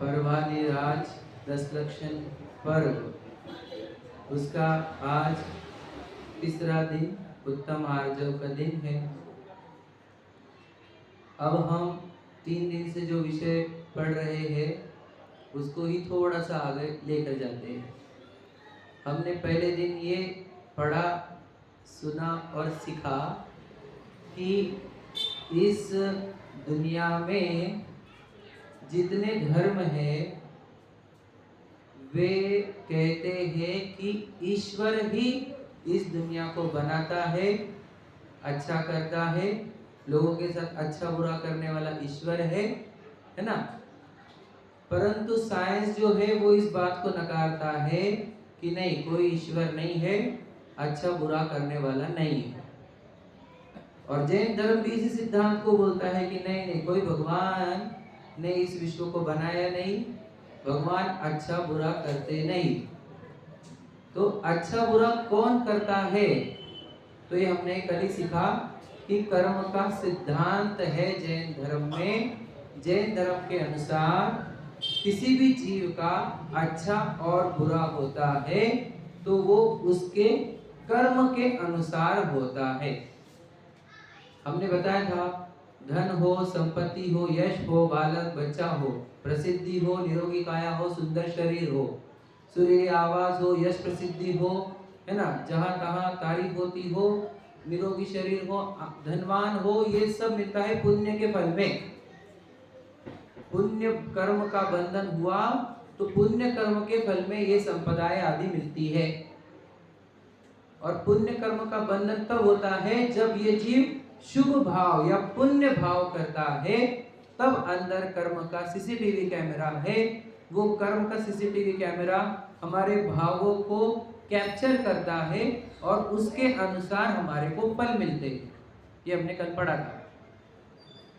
पर्वाधिराज दशलक्षण पर्व उसका आज तीसरा दिन उत्तम आर्जव का दिन है। अब हम 3 दिन से जो विषय पढ़ रहे हैं उसको ही थोड़ा सा आगे लेकर जाते हैं। हमने पहले दिन ये पढ़ा, सुना और सीखा कि इस दुनिया में जितने धर्म हैं वे कहते हैं कि ईश्वर ही इस दुनिया को बनाता है, अच्छा करता है, लोगों के साथ अच्छा बुरा करने वाला ईश्वर है ना। परंतु साइंस जो है वो इस बात को नकारता है कि नहीं, कोई ईश्वर नहीं है, अच्छा बुरा करने वाला नहीं है। और जैन धर्म भी इसी सिद्धांत को बोलता है कि नहीं नहीं, कोई भगवान ने इस विश्व को बनाया नहीं, भगवान अच्छा बुरा करते नहीं। तो अच्छा बुरा कौन करता है? तो ये हमने कल ही सीखा कि कर्म का सिद्धांत है जैन धर्म में। जैन धर्म के अनुसार किसी भी जीव का अच्छा और बुरा होता है तो वो उसके कर्म के अनुसार होता है। हमने बताया था, धन हो, संपत्ति हो, यश हो, बालक बच्चा हो, प्रसिद्धि हो, निरोगी काया हो, सुंदर शरीर हो, सुरीली आवाज हो, यश प्रसिद्धि हो, है ना, जहां तहां तारीफ होती हो, निरोगी शरीर हो, धनवान हो, ये सब मिलता है पुण्य के फल में। पुण्य कर्म का बंधन हुआ तो पुण्य कर्म के फल में ये संपदाएं आदि मिलती है। और पुण्य कर्म का बंधन तब होता है जब ये जीव शुभ भाव या पुण्य भाव करता है, तब अंदर कर्म का सीसीटीवी कैमरा है। वो कर्म का सीसीटीवी कैमरा हमारे भावों को कैप्चर करता है और उसके अनुसार हमारे को फल मिलते हैं। ये हमने कल पढ़ा था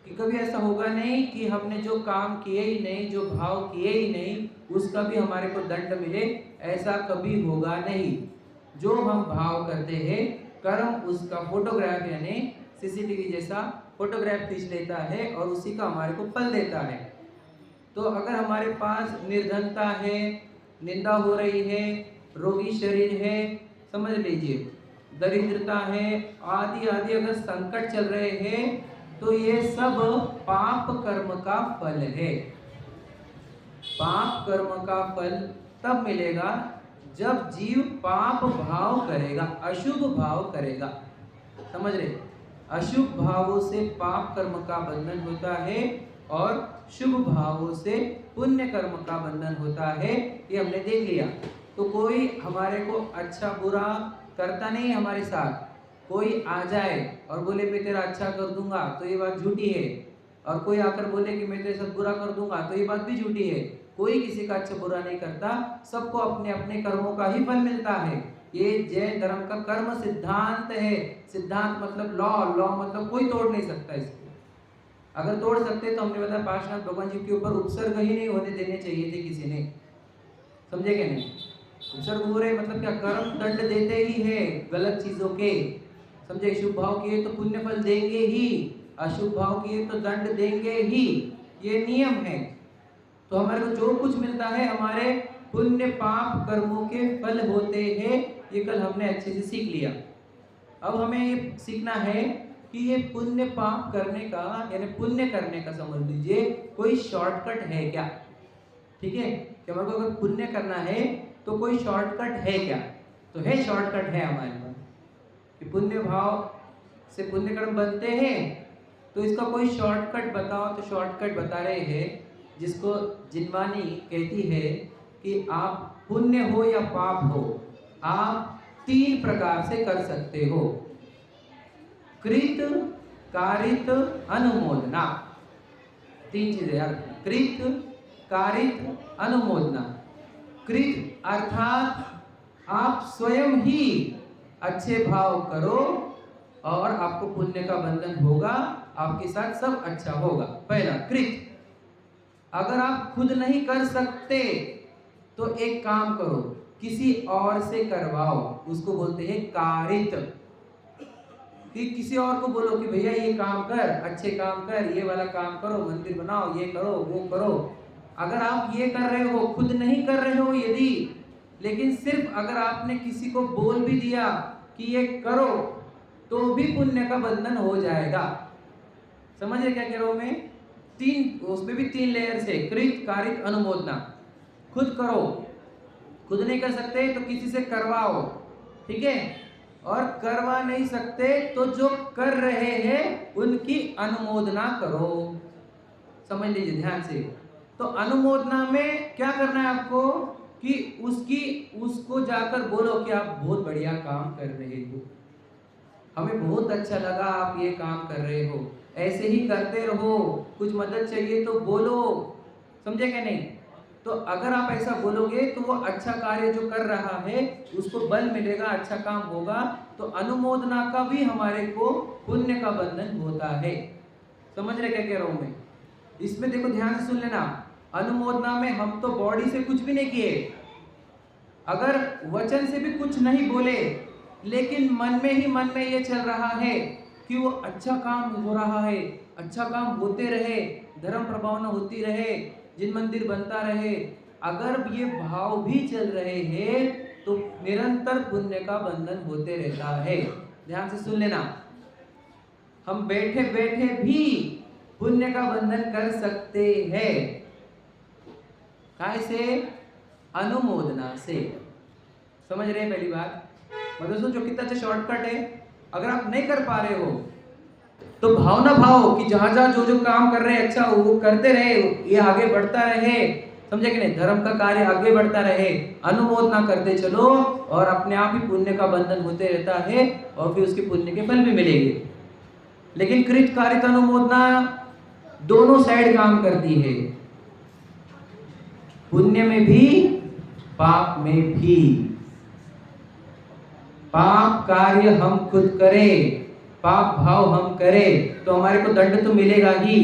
कि कभी ऐसा होगा नहीं कि हमने जो काम किए ही नहीं, जो भाव किए ही नहीं, उसका भी हमारे को दंड मिले, ऐसा कभी होगा नहीं। जो हम भाव करते हैं, कर्म उसका फोटोग्राफ यानी सीसीटीवी जैसा फोटोग्राफ खींच लेता है और उसी का हमारे को फल देता है। तो अगर हमारे पास निर्धनता है, निंदा हो रही है, रोगी शरीर है, समझ लीजिए, दरिद्रता है, आदि आदि अगर संकट चल रहे हैं, तो ये सब पाप कर्म का फल है। पाप कर्म का फल तब मिलेगा जब जीव पाप भाव करेगा, अशुभ भाव करेगा। समझ रहे? अशुभ भावों से पाप कर्म का बंधन होता है और शुभ भावों से पुण्य कर्म का बंधन होता है। ये हमने देख लिया। तो कोई हमारे को अच्छा बुरा करता नहीं हमारे साथ। कोई आ जाए और बोले मैं तेरा अच्छा कर दूंगा, तो ये बात झूठी है। और कोई आकर बोले कि मैं तेरे साथ बुरा कर दूंगा, तो ये बात भी झूठी है। कोई किसी का अच्छा बुरा नहीं करता, सबको अपने अपने कर्मों का ही फल मिलता है। ये जैन धर्म का कर्म सिद्धांत है। सिद्धांत मतलब लॉ, लॉ मतलब कोई तोड़ नहीं सकता इसको। अगर तोड़ सकते तो हमने बताया पार्श्वनाथ भगवान जी के ऊपर उपसर्ग ही नहीं होने देने चाहिए थे किसी ने। समझे क्या? नहीं, उपसर्ग हो रहे मतलब क्या, कर्म दंड देते ही है गलत चीजों के। समझे? शुभ भाव किए तो पुण्य फल देंगे ही, अशुभ भाव किए तो दंड देंगे ही, ये नियम है। तो हमारे को जो कुछ मिलता है हमारे पुण्य पाप कर्मों के फल होते हैं। ये कल हमने अच्छे से सीख लिया। अब हमें ये सीखना है कि ये पुण्य पाप करने का यानी पुण्य करने का समझ लीजिए कोई शॉर्टकट है क्या? ठीक है, कि हमारे को अगर पुण्य करना है तो कोई शॉर्टकट है क्या? तो है, शॉर्टकट है हमारे पास कि पुण्य भाव से पुण्य कर्म बनते हैं। तो इसका कोई शॉर्टकट बताओ। तो शॉर्टकट बता रहे हैं जिसको जिनवानी कहती है कि आप पुण्य हो या पाप हो, आप 3 प्रकार से कर सकते हो। कृत, कारित, अनुमोदना। 3 चीजें यार, कृत, कारित, अनुमोदना। कृत अर्थात आप स्वयं ही अच्छे भाव करो और आपको पुण्य का बंधन होगा, आपके साथ सब अच्छा होगा। पहला कृत। अगर आप खुद नहीं कर सकते तो एक काम करो, किसी और से करवाओ, उसको बोलते हैं कारित। कि किसी और को बोलो कि भैया ये काम कर, अच्छे काम कर, ये वाला काम करो, मंदिर बनाओ, ये करो वो करो, अगर आप ये कर रहे हो, खुद नहीं कर रहे हो यदि, लेकिन सिर्फ अगर आपने किसी को बोल भी दिया कि ये करो, तो भी पुण्य का बंधन हो जाएगा। समझ रहे क्या कह रहा हूं मैं? उसमें भी 3 लेयर्स है, कृत, कारित, अनुमोदना। खुद करो, खुद नहीं कर सकते तो किसी से करवाओ, ठीक है? और करवा नहीं सकते तो जो कर रहे हैं उनकी अनुमोदना करो। समझ लीजिए ध्यान से। तो अनुमोदना में क्या करना है आपको कि उसको जाकर बोलो कि आप बहुत बढ़िया काम कर रहे हो, हमें बहुत अच्छा लगा आप ये काम कर रहे हो, ऐसे ही करते रहो, कुछ मदद चाहिए तो बोलो। समझे क्या नहीं? तो अगर आप ऐसा बोलोगे तो वो अच्छा कार्य जो कर रहा है उसको बल मिलेगा, अच्छा काम होगा। तो अनुमोदना का भी हमारे को पुण्य का बंधन होता है। समझ रहे क्या कह रहा हूं मैं? इसमें देखो ध्यान से सुन लेना, अनुमोदना में हम तो बॉडी से कुछ भी नहीं किए, अगर वचन से भी कुछ नहीं बोले, लेकिन मन में ये चल रहा है कि वो अच्छा काम हो रहा है, अच्छा काम होते रहे, धर्म प्रभावना होती रहे, जिन मंदिर बनता रहे, अगर ये भाव भी चल रहे हैं तो निरंतर पुण्य का बंधन होते रहता है। ध्यान से सुन लेना, हम बैठे बैठे भी पुण्य का बंधन कर सकते हैं। कैसे? अनुमोदना से। समझ रहे हैं पहली बात? मतलब सोचो कितना अच्छा शॉर्टकट है। अगर आप नहीं कर पा रहे हो तो भावना भाव कि जहां जहां जो जो काम कर रहे हैं अच्छा वो करते रहे, ये आगे बढ़ता रहे। समझे कि नहीं? धर्म का कार्य आगे बढ़ता रहे, अनुमोदना करते चलो और अपने आप ही पुण्य का बंधन होते रहता है और फिर उसके पुण्य के फल भी मिलेंगे। लेकिन कृत कारित अनुमोदना दोनों साइड काम करती है, पुण्य में भी पाप में भी। पाप कार्य हम खुद करें, पाप भाव हम करें तो हमारे को दंड तो मिलेगा ही।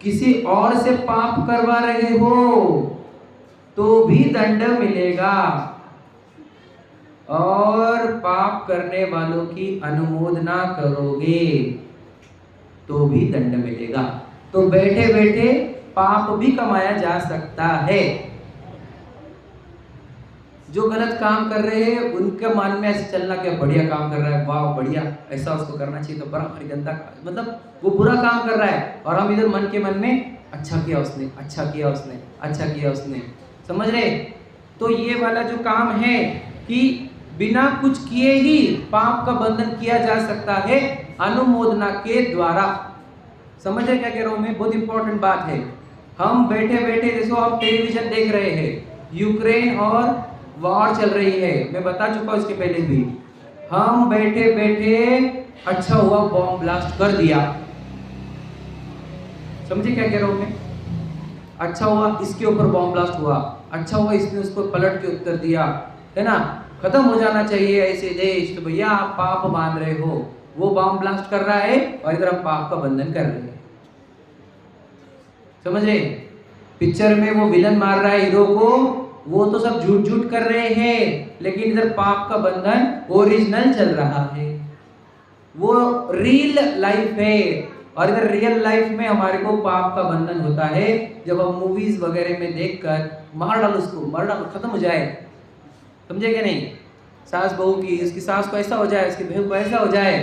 किसी और से पाप करवा रहे हो तो भी दंड मिलेगा, और पाप करने वालों की अनुमोदना करोगे तो भी दंड मिलेगा। तो बैठे बैठे पाप भी कमाया जा सकता है। जो गलत काम कर रहे हैं उनके मन में ऐसे चलना कि बढ़िया काम कर रहा है, वाह बढ़िया, ऐसा उसको करना चाहिए, तो बराबर गंदा, मतलब वो बुरा काम कर रहा है और हम इधर मन के मन में अच्छा किया उसने, अच्छा किया उसने, अच्छा किया उसने। समझ रहे? तो ये वाला जो काम है कि बिना कुछ किए ही पाप का बंधन किया जा सकता है अनुमोदना के द्वारा। समझ रहे क्या कह रहा हूं मैं? बहुत इंपॉर्टेंट बात है। हम बैठे बैठे देखो, हम टेलीविजन देख रहे हैं, यूक्रेन और वॉर चल रही है, मैं बता चुका हूं इसके पहले भी। हम बैठे बैठे अच्छा हुआ बॉम्ब ब्लास्ट कर दिया। समझे क्या कह रहा हूं मैं? अच्छा हुआ इसके ऊपर बॉम्ब ब्लास्ट हुआ, अच्छा हुआ इसने उसको पलट के उत्तर दिया, है ना? खत्म हो जाना चाहिए ऐसे देश। तो भैया आप पाप बांध रहे हो, वो बॉम्ब ब्लास्ट कर रहा है और इधर हम पाप का बंधन कर रहे हैं। समझ रहे? पिक्चर में वो विलन मार रहा है हीरो को, वो तो सब झूठ झूठ कर रहे हैं, लेकिन इधर पाप का बंधन ओरिजिनल चल रहा है, वो रियल लाइफ है। और इधर रियल लाइफ में हमारे को पाप का बंधन होता है जब हम मूवीज वगैरह में देखकर मार डालो उसको, मार डालो, खत्म हो जाए। समझे क्या नहीं? सास बहू की, इसकी सास को ऐसा हो जाए, इसकी बहू को ऐसा हो जाए,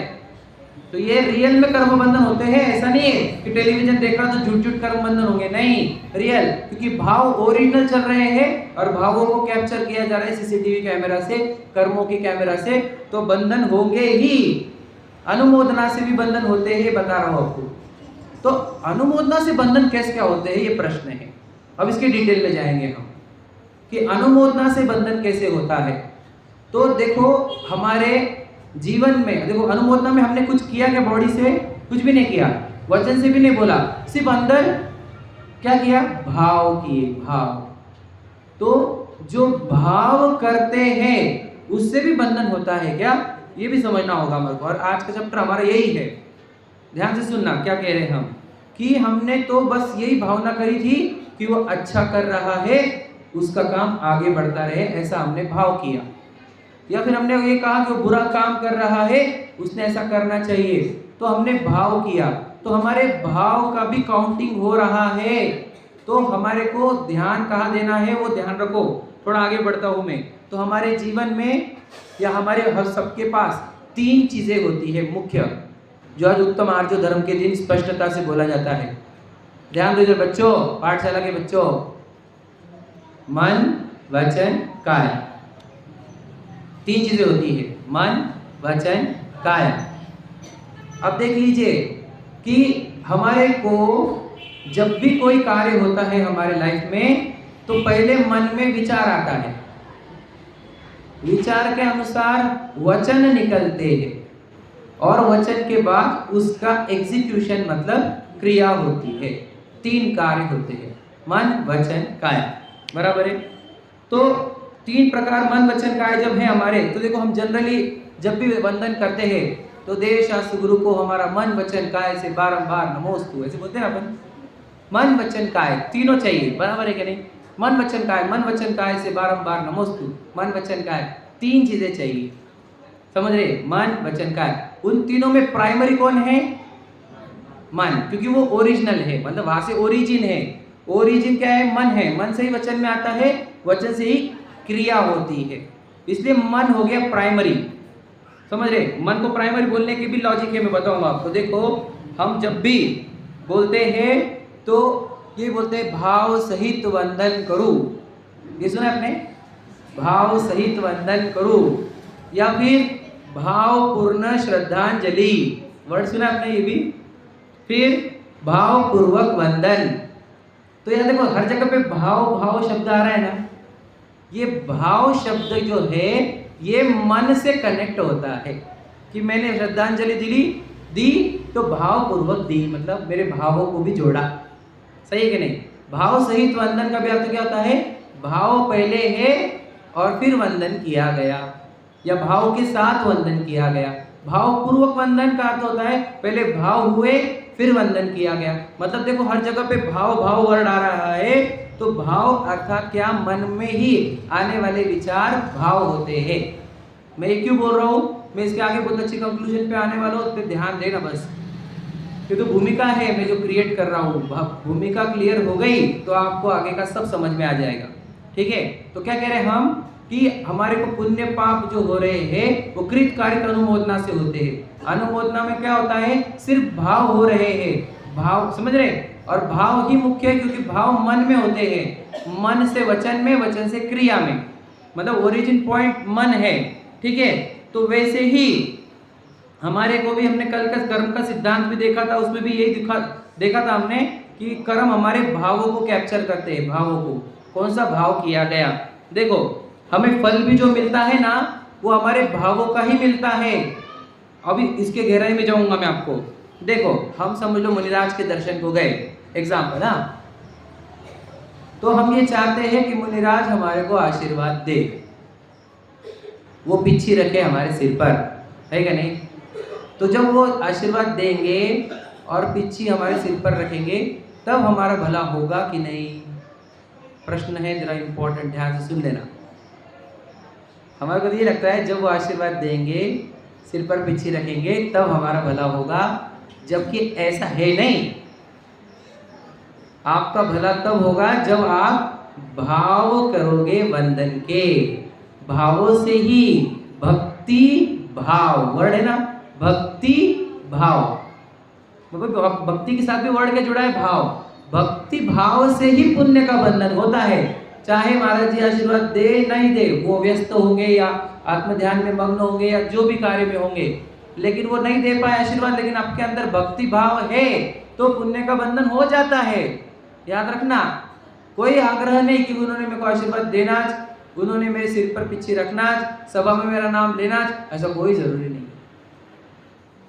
तो ये रियल में कर्म बंधन होते हैं। ऐसा नहीं है कि टेलीविजन देख रहा तो झूठ झूठ कर्म बंधन होंगे, नहीं, रियल, क्योंकि भाव ओरिजिनल चल रहे हैं और भावों को कैप्चर किया जा रहा है सीसीटीवी कैमरा से, कर्मों की कैमरा से, तो बंधन होंगे ही। अनुमोदना से भी बंधन होते हैं, बता रहा हूं आपको। तो अनुमोदना से बंधन कैसे क्या होते हैं, ये प्रश्न है। अब इसके डिटेल में जाएंगे हम कि अनुमोदना से बंधन कैसे होता है। तो देखो हमारे जीवन में, देखो अनुमोदना में हमने कुछ किया क्या? बॉडी से कुछ भी नहीं किया, वचन से भी नहीं बोला, सिर्फ अंदर क्या किया? भाव किए, भाव। तो जो भाव करते हैं उससे भी बंधन होता है क्या? ये भी समझना होगा हमारे को। और आज का चैप्टर हमारा यही है, ध्यान से सुनना क्या कह रहे हैं हम, कि हमने तो बस यही भावना करी थी कि वो अच्छा कर रहा है, उसका काम आगे बढ़ता रहे, ऐसा हमने भाव किया। या फिर हमने ये कहा कि वो बुरा काम कर रहा है, उसने ऐसा करना चाहिए, तो हमने भाव किया। तो हमारे भाव का भी काउंटिंग हो रहा है। तो हमारे को ध्यान कहाँ देना है वो ध्यान रखो। थोड़ा आगे बढ़ता हूँ मैं। तो हमारे जीवन में या हमारे हर सबके पास 3 चीजें होती है मुख्य, जो आज उत्तम आर्य धर्म के दिन स्पष्टता से बोला जाता है। ध्यान दो इधर बच्चों, पाठशाला के बच्चों, मन वचन काय। 3 चीजें होती है, मन वचन काय। अब देख लीजिए कि हमारे को जब भी कोई कार्य होता है हमारे लाइफ में तो पहले मन में विचार आता है, विचार के अनुसार वचन निकलते हैं और वचन के बाद उसका एग्जीक्यूशन मतलब क्रिया होती है। 3 कार्य होते हैं, मन वचन काय, बराबर है। तो 3 प्रकार मन वचन काय जब है हमारे, तो देखो हम जनरली जब भी वंदन करते हैं तो देव शास्त्र गुरु को हमारा मन वचन काय से बारंबार नमोस्तु ऐसे बोलते हैं अपन। मन वचन काय तीनों चाहिए, बराबर है कि नहीं? मन वचन काय, मन वचन काय से बारंबार नमोस्तु, मन वचन काय, 3 चीजें चाहिए, समझ रहे? मन वचन काय। उन तीनों में प्राइमरी कौन है? मन, क्योंकि वो ओरिजिनल है, मतलब वहां से ओरिजिन है। ओरिजिन क्या है? मन है। मन से ही वचन में आता है, वचन से ही क्रिया होती है, इसलिए मन हो गया प्राइमरी, समझ रहे? मन को प्राइमरी बोलने की भी लॉजिक है, मैं बताऊंगा आपको। देखो हम जब भी बोलते हैं तो ये बोलते हैं भाव सहित वंदन करूं, ये सुना आपने? भाव सहित वंदन करूं, या फिर भाव पूर्ण श्रद्धांजलि, वर्ड सुना आपने ये भी? फिर भाव पूर्वक वंदन। तो यहाँ देखो हर जगह पे भाव भाव शब्द आ रहा है ना, ये भाव शब्द जो है ये मन से कनेक्ट होता है कि मैंने श्रद्धांजलि दी तो भाव पूर्वक दी, मतलब मेरे भावों को भी जोड़ा, सही है कि नहीं? भाव सहित वंदन का भी अर्थ क्या होता है? भाव पहले है और फिर वंदन किया गया, या भाव के साथ वंदन किया गया। भाव पूर्वक वंदन का अर्थ होता है पहले भाव हुए फिर वंदन किया गया। मतलब देखो हर जगह पे भाव भाव वर्ड आ रहा है, तो भाव अर्थात क्या? मन में ही आने वाले विचार भाव होते हैं। मैं ये क्यों बोल रहा हूँ? मैं इसके आगे बहुत अच्छी कंक्लूजन पे आने वाला हूँ, उस पर ध्यान देना बस। क्योंकि तो भूमिका है मैं जो क्रिएट कर रहा हूँ, भूमिका क्लियर हो गई तो आपको आगे का सब समझ में आ जाएगा, ठीक है? तो क्या कह रहे हैं हम कि हमारे को पुण्य पाप जो हो रहे हैं वो कृत कार्य अनुमोदना से होते हैं। अनुमोदना में क्या होता है? सिर्फ भाव हो रहे हैं, भाव, समझ रहे? और भाव ही मुख्य है क्योंकि भाव मन में होते हैं, मन से वचन में, वचन से क्रिया में, मतलब ओरिजिन पॉइंट मन है, ठीक है? तो वैसे ही हमारे को भी हमने कल का कर्म का सिद्धांत भी देखा था, उसमें भी यही देखा था हमने कि कर्म हमारे भावों को कैप्चर करते हैं, भावों को, कौन सा भाव किया गया। देखो हमें फल भी जो मिलता है ना वो हमारे भावों का ही मिलता है। अभी इसके गहराई में जाऊंगा मैं आपको। देखो हम समझ लो मुनिराज के दर्शन को गए, एग्जाम्पल ना, तो हम ये चाहते हैं कि मुनिराज हमारे को आशीर्वाद दे, वो पिच्छी रखे हमारे सिर पर, है क्या नहीं? तो जब वो आशीर्वाद देंगे और पिच्छी हमारे सिर पर रखेंगे तब हमारा भला होगा कि नहीं? प्रश्न है, जरा इंपॉर्टेंट, ध्यान से सुन लेना। हमारे को ये लगता है जब वो आशीर्वाद देंगे, सिर पर पिच्छी रखेंगे तब हमारा भला होगा, जबकि ऐसा है नहीं। आपका भला तब होगा जब आप भाव करोगे वंदन के, भावों से ही, भक्ति भाव वर्ड है ना, भक्ति भाव, मतलब भक्ति के साथ भी वर्ड क्या जुड़ा है? भाव। भक्ति भाव से ही पुण्य का बंधन होता है। चाहे महाराज जी आशीर्वाद दे नहीं दे, वो व्यस्त होंगे या आत्म ध्यान में मग्न होंगे या जो भी कार्य में होंगे, लेकिन वो नहीं दे पाए आशीर्वाद, लेकिन आपके अंदर भक्ति भाव है तो पुण्य का बंधन हो जाता है। याद रखना, कोई आग्रह नहीं कि उन्होंने मेरे को आशीर्वाद देना, उन्होंने मेरे सिर पर पिच्छी रखना, सभा में मेरा नाम लेना, ऐसा कोई जरूरी नहीं।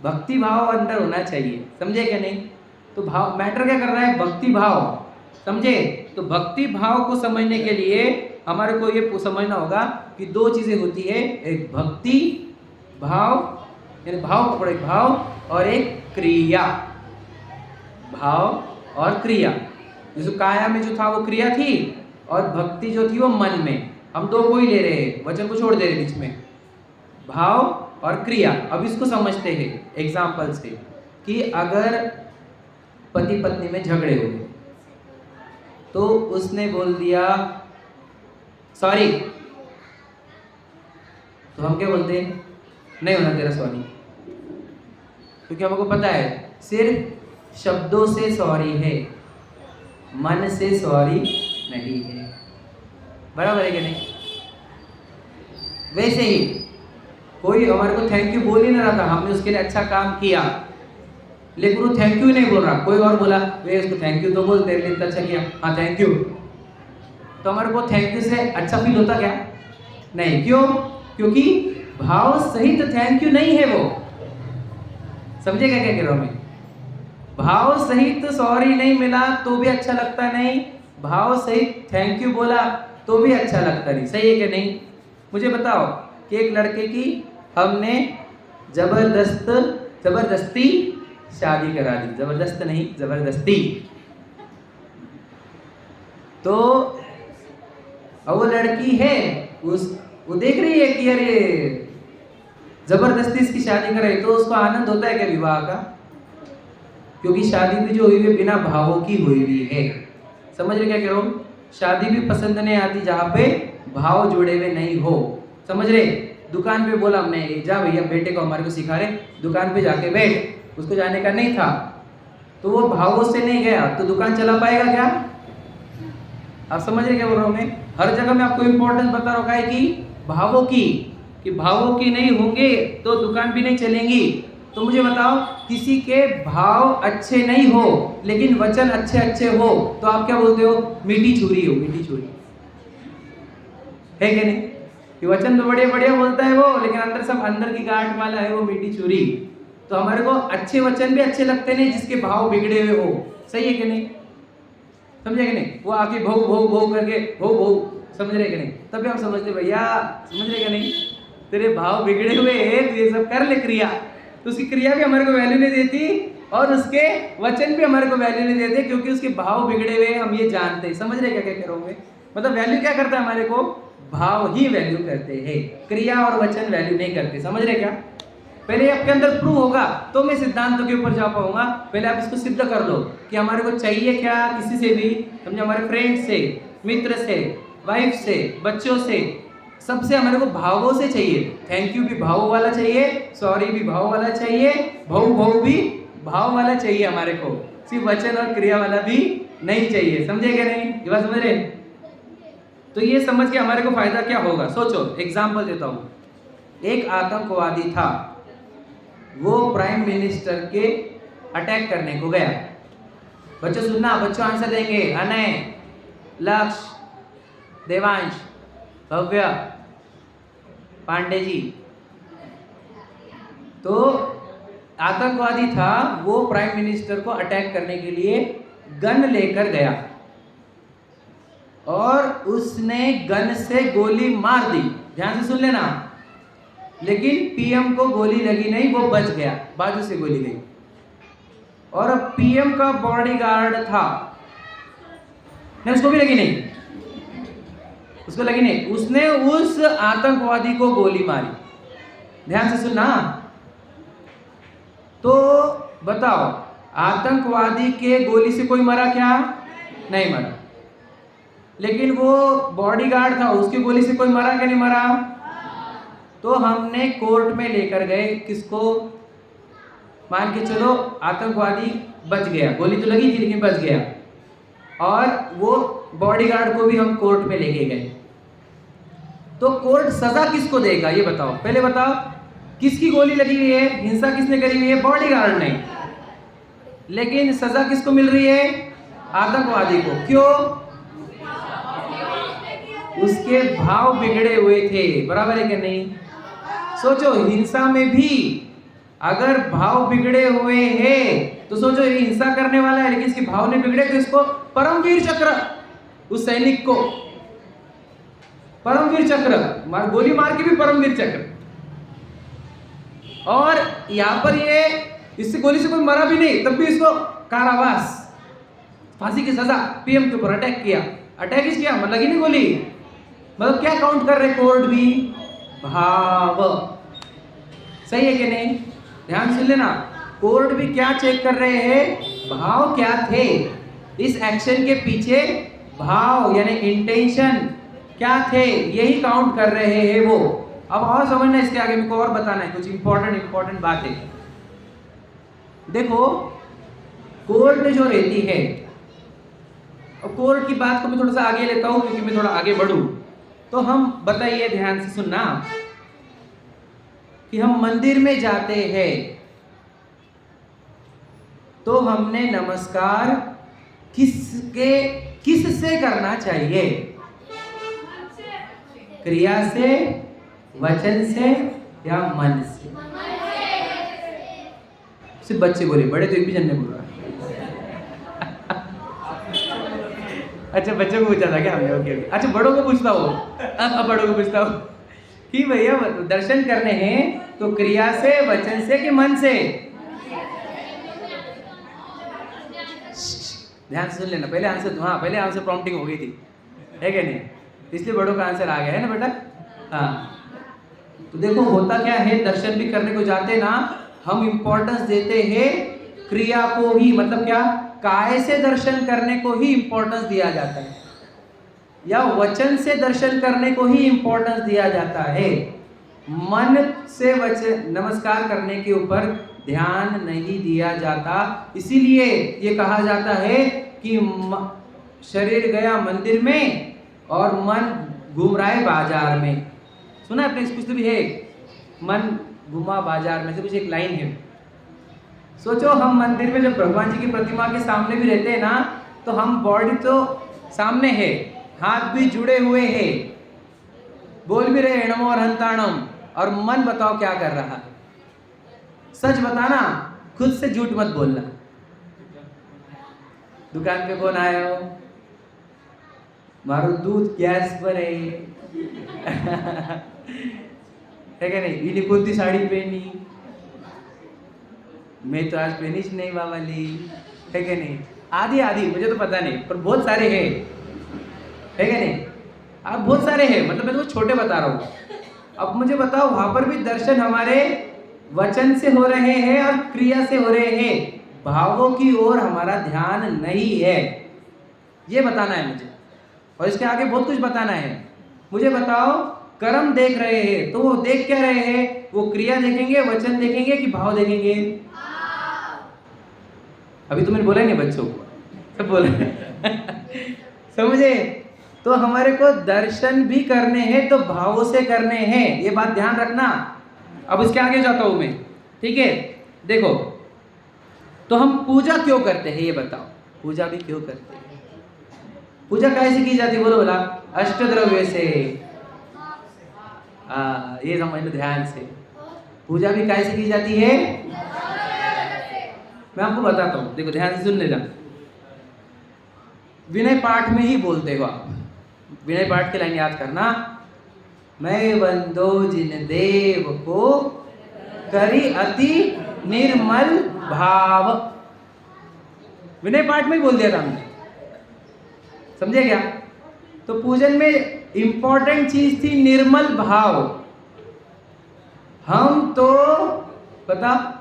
भक्ति भाव अंदर होना चाहिए, समझे क्या नहीं? तो भाव मैटर क्या कर रहा है? भक्ति भाव, समझे? तो भक्ति भाव को समझने के लिए हमारे को ये समझना होगा कि 2 चीजें होती है, एक भक्ति भाव, यानी भाव पकड़ो, एक भाव और एक क्रिया, भाव और क्रिया। जैसे काया में जो था वो क्रिया थी और भक्ति जो थी वो मन में, हम 2 को ही ले रहे हैं, वचन को छोड़ दे रहे बीच में, भाव और क्रिया। अब इसको समझते हैं एग्जाम्पल से कि अगर पति पत्नी में झगड़े हो गए तो तो उसने बोल दिया सॉरी, तो हम क्या बोलते हैं? नहीं होना तेरा सॉरी, क्योंकि हमको पता है सिर्फ शब्दों से सॉरी है, मन से सॉरी नहीं है। बराबर है कि नहीं? वैसे ही कोई हमारे को थैंक यू बोल ही नहीं रहा था, हमने उसके लिए अच्छा काम किया, लेकिन वो थैंक यू नहीं बोल रहा, कोई और बोला वे इसको थैंक यू तो बोल, तेरे लिए इतना अच्छा किया, हाँ थैंक यू, तो हमारे को थैंक यू से अच्छा फील होता क्या? नहीं। क्यों? क्योंकि भाव सहित थैंक यू नहीं है वो। समझे क्या कह रहा हूं मैं? भाव सहित सॉरी नहीं मिला तो भी अच्छा लगता नहीं, भाव सहित थैंक यू बोला तो भी अच्छा लगता नहीं। सही है कि नहीं? मुझे बताओ कि एक लड़के की हमने जबरदस्ती शादी करा दी, जबरदस्त नहीं जबरदस्ती, तो वो लड़की है वो देख रही है कि अरे जबरदस्ती इसकी शादी करे, तो उसको आनंद होता है क्या विवाह का? क्योंकि शादी भी जो हुई है बिना भावों की हुई हुई है। समझ रहे क्या कह रहा हूँ? शादी भी पसंद नहीं आती जहाँ पे भाव जुड़े हुए नहीं हो। समझ रहे? दुकान पे बोला हमने जा भैया, बेटे को हमारे को सिखा रहे, दुकान पे जाके बैठ, उसको जाने का नहीं था, तो वो भावों से नहीं गया, तो दुकान चला पाएगा क्या? आप समझ रहे क्या बोल रहा हूँ मैं? हर जगह में आपको इंपॉर्टेंस बता रखा है कि भावों की, कि भावों की नहीं होंगे तो दुकान भी नहीं चलेंगी। तो मुझे बताओ, किसी के भाव अच्छे नहीं हो लेकिन वचन अच्छे अच्छे हो तो आप क्या बोलते हो? मीठी छुरी हो, मीठी छुरी है कि नहीं? कि वचन तो बढ़िया बढ़िया बोलता है वो, लेकिन अंदर सब अंदर की गांठ वाला है वो मीठी छुरी। तो हमारे को अच्छे वचन भी अच्छे लगते नहीं जिसके भाव बिगड़े हुए हो। सही है कि नहीं? समझे कि नहीं? वो आके भौ भौ भौ करके भौ भौ, समझ रहे कि नहीं? तभी हम समझते भैया, समझ रहे कि नहीं? तेरे भाव बिगड़े हुए हैं, तो ये सब कर ले क्रिया, तो उसकी क्रिया भी हमारे को वैल्यू नहीं देती और उसके वचन भी हमारे को वैल्यू नहीं देते, क्योंकि उसके भाव बिगड़े हुए हम ये जानते हैं। समझ रहे क्या क्या कह रहा हूँ मैं? मतलब वैल्यू क्या करता है हमारे को? भाव ही वैल्यू करते हैं, क्रिया और वचन वैल्यू नहीं करते। समझ रहे क्या? पहले आपके अंदर प्रूव होगा तो मैं सिद्धांतों के ऊपर जा पाऊंगा। पहले आप इसको सिद्ध कर लो कि हमारे को चाहिए क्या किसी से भी, समझे? हमारे फ्रेंड से, मित्र से, वाइफ से, बच्चों से, सबसे हमारे को भावों से चाहिए। थैंक यू भी भाव वाला चाहिए, सॉरी भी भाव वाला चाहिए, भाव भाव भी भाव वाला चाहिए हमारे को, सिर्फ वचन और क्रिया वाला भी नहीं चाहिए। समझे क्या नहीं? ये बात समझ रहे? तो ये समझ के हमारे को फायदा क्या होगा? सोचो, एग्जाम्पल देता हूं। एक आतंकवादी था, वो प्राइम मिनिस्टर के अटैक करने को गया। बच्चों सुनना, बच्चों आंसर देंगे। अनय, लक्ष्य, देवांश, भव्य, पांडे जी। तो आतंकवादी था, वो प्राइम मिनिस्टर को अटैक करने के लिए गन लेकर गया और उसने गन से गोली मार दी। ध्यान से सुन लेना। लेकिन पीएम को गोली लगी नहीं, वो बच गया, बाजू से गोली गई। और अब पीएम का बॉडीगार्ड था, नहीं उसको भी लगी नहीं, उसको लगी नहीं, उसने उस आतंकवादी को गोली मारी। ध्यान से सुनना। तो बताओ, आतंकवादी के गोली से कोई मरा क्या? नहीं मरा। लेकिन वो बॉडीगार्ड था, उसकी गोली से कोई मरा क्या? नहीं मरा। तो हमने कोर्ट में लेकर गए किसको? मान के चलो आतंकवादी बच गया, गोली तो लगी थी लेकिन बच गया, और वो बॉडीगार्ड को भी हम कोर्ट में लेके गए। तो कोर्ट सजा किसको देगा ये बताओ? पहले बताओ, किसकी गोली लगी हुई है? हिंसा किसने करी हुई है? बॉडीगार्ड ने। लेकिन सजा किसको मिल रही है? आतंकवादी को। क्यों? उसके भाव बिगड़े हुए थे। बराबर है कि नहीं? सोचो, हिंसा में भी अगर भाव बिगड़े हुए हैं तो सोचो, ये हिंसा करने वाला है लेकिन इसके भाव नहीं बिगड़े, तो इसको परमवीर चक्र, उस सैनिक को परमवीर चक्र, गोली मार के भी परमवीर चक्र। और यहां पर ये इससे गोली से कोई मरा भी नहीं, तब भी इसको कारावास, फांसी की सजा। पीएम के ऊपर अटैक किया, अटैक ही किया, मतलब लगी नहीं गोली। मतलब क्या काउंट कर रहे कोर्ट भी? भाव। सही है कि नहीं? ध्यान सुन लेना। कोर्ट भी क्या चेक कर रहे हैं? भाव क्या थे, इस एक्शन के पीछे भाव यानी इंटेंशन क्या थे, यही काउंट कर रहे हैं वो। अब और समझना, इसके आगे मेरे को और बताना है कुछ इंपॉर्टेंट बात है। देखो कोर्ट जो रहती है, और कोर्ट की बात को मैं थोड़ा सा आगे लेता हूं क्योंकि मैं थोड़ा आगे बढ़ूं। तो हम बताइए, ध्यान से सुनना, कि हम मंदिर में जाते हैं तो हमने नमस्कार किससे करना चाहिए? क्रिया से, वचन से या मन से? सिर्फ बच्चे बोले, बड़े तो एक भी जन नहीं बोल रहा। अच्छा, बच्चों को पूछा था क्या हमने? ओके। अच्छा, बड़ों को पूछता हो। अब बड़ों को पूछता हो कि भैया दर्शन करने हैं तो क्रिया से, वचन से कि मन से? ध्यान से सुन लेना, पहले आंसर, हाँ पहले आंसर प्रॉम्प्टिंग हो गई थी, है क्या नहीं? इसलिए बड़ों का आंसर आ गया है ना बेटा। हाँ, तो देखो होता क्या है, दर्शन भी करने को जाते ना, हम इंपॉर्टेंस देते हैं क्रिया को ही, मतलब क्या, काय से दर्शन करने को ही इंपॉर्टेंस दिया जाता है, या वचन से दर्शन करने को ही इंपॉर्टेंस दिया जाता है। मन से वचन नमस्कार करने के ऊपर ध्यान नहीं दिया जाता। इसीलिए ये कहा जाता है कि शरीर गया मंदिर में और मन घूम रहा है बाजार में। सुना आपने? कुछ तो भी है, मन घुमा बाजार में से, कुछ एक लाइन है। सोचो हम मंदिर में जब भगवान जी की प्रतिमा के सामने भी रहते हैं ना, तो हम बॉडी तो सामने है, हाथ भी जुड़े हुए हैं, बोल भी रहे नमो हंताणम, और मन बताओ क्या कर रहा है? सच बताना, खुद से झूठ मत बोलना। दुकान पे कौन आया हो? मारो दूध गैस पर है क्या नहीं? इन्हें कौन सी साड़ी पहनी? मैं तो आज पहनीच नहीं बाबाली, है क्या नहीं? आधी मुझे तो पता नहीं, पर बहुत सारे हैं, है क्या नहीं? आप बहुत सारे हैं, मतलब मैं तो छोटे बता रहा हूँ। अब मुझे बताओ, वहां पर भी दर्शन हमारे वचन से हो रहे हैं और क्रिया से हो रहे हैं, भावों की ओर हमारा ध्यान नहीं है, ये बताना है मुझे। और इसके आगे बहुत कुछ बताना है मुझे। बताओ, कर्म देख रहे हैं तो वो देख क्या रहे हैं? वो क्रिया देखेंगे, वचन देखेंगे कि भाव देखेंगे? अभी तो मैंने बोला नहीं बच्चों को, सब बोले समझे? तो हमारे को दर्शन भी करने हैं तो भावों से करने हैं, ये बात ध्यान रखना। अब इसके आगे जाता हूं मैं, ठीक है? देखो, तो हम पूजा क्यों करते हैं ये बताओ, पूजा भी क्यों करते हैं? पूजा कैसे की जाती है बोलो? बोला अष्टद्रव्य से। ये समझ लो ध्यान से, पूजा भी कैसे की जाती है? मैं आपको बताता हूं, देखो ध्यान से सुन लेना। विनय पाठ में ही बोलते हो आप, विनय पाठ की लाइन याद करना, मैं बंदो जिन देव को करी अति निर्मल भाव। विनय पाठ में ही बोल दिया था हमने, समझे क्या? तो पूजन में इंपॉर्टेंट चीज थी निर्मल भाव। हम तो पता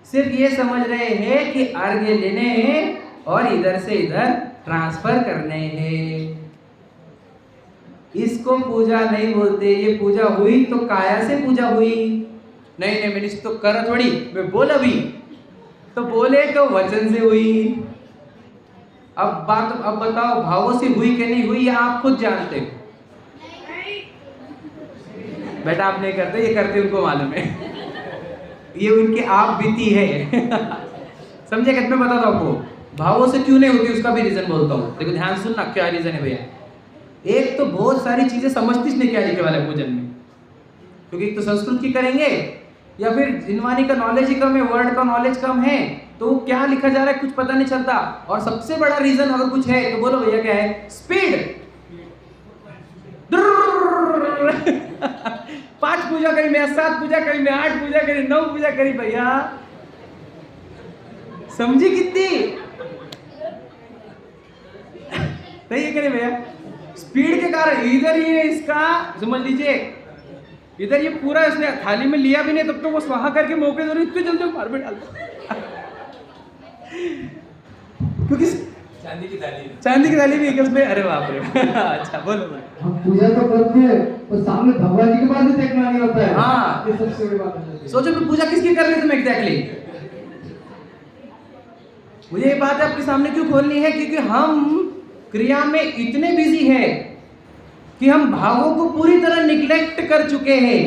सिर्फ ये समझ रहे हैं कि अर्घ्य लेने हैं और इधर से इधर ट्रांसफर करने हैं, इसको पूजा नहीं बोलते। ये पूजा हुई तो काया से पूजा हुई, नहीं मैंने इसको कर थोड़ी, मैं बोला भी तो बोले तो वचन से हुई। अब बताओ, भावों से हुई कि नहीं हुई, ये आप खुद जानते हो। बेटा आप नहीं करते, ये करते उनको मालूम है ये उनके आप बीती है समझे? कितने बताता हूँ आपको, भावों से क्यों नहीं होती उसका भी रीजन बोलता हूँ। देखो ध्यान सुनना, क्या रीजन है भैया। एक तो बहुत सारी चीजें समझती नहीं क्या लिखे वाला है पूजन में, क्योंकि एक तो संस्कृत की करेंगे या फिर जिनवानी का नॉलेज ही कम है, वर्ड का नॉलेज कम है, तो क्या लिखा जा रहा है कुछ पता नहीं चलता। और सबसे बड़ा रीजन अगर कुछ है तो बोलो भैया क्या है? स्पीड 5 पूजा करी मैं, 7 पूजा करी मैं, 8 पूजा करी, 9 पूजा करी भैया, समझी कितनी सही है करी भैया? स्पीड के कारण इधर ये इसका समझ लीजिए, इधर ये पूरा इसने थाली में लिया भी नहीं तब तो वो स्वाहा करके मौके दे रही, इतने जल्दी मार में डाल दो क्योंकि चांदी की थाली भी एक उसमें, अरे बाप रे। अच्छा बोलो बोलो। हम पूजा तो करते हैं और सामने भगवान जी के पास ही देखना नहीं होता है। हाँ। ये सबसे बड़ी बात है। सोचो फिर पूजा किसकी कर रहे थे तुम एग्जैक्टली? मुझे ये बात आपके सामने क्यों खोलनी है? क्योंकि हम क्रिया में इतने बिजी है कि हम भावों को पूरी तरह निग्लेक्ट कर चुके हैं।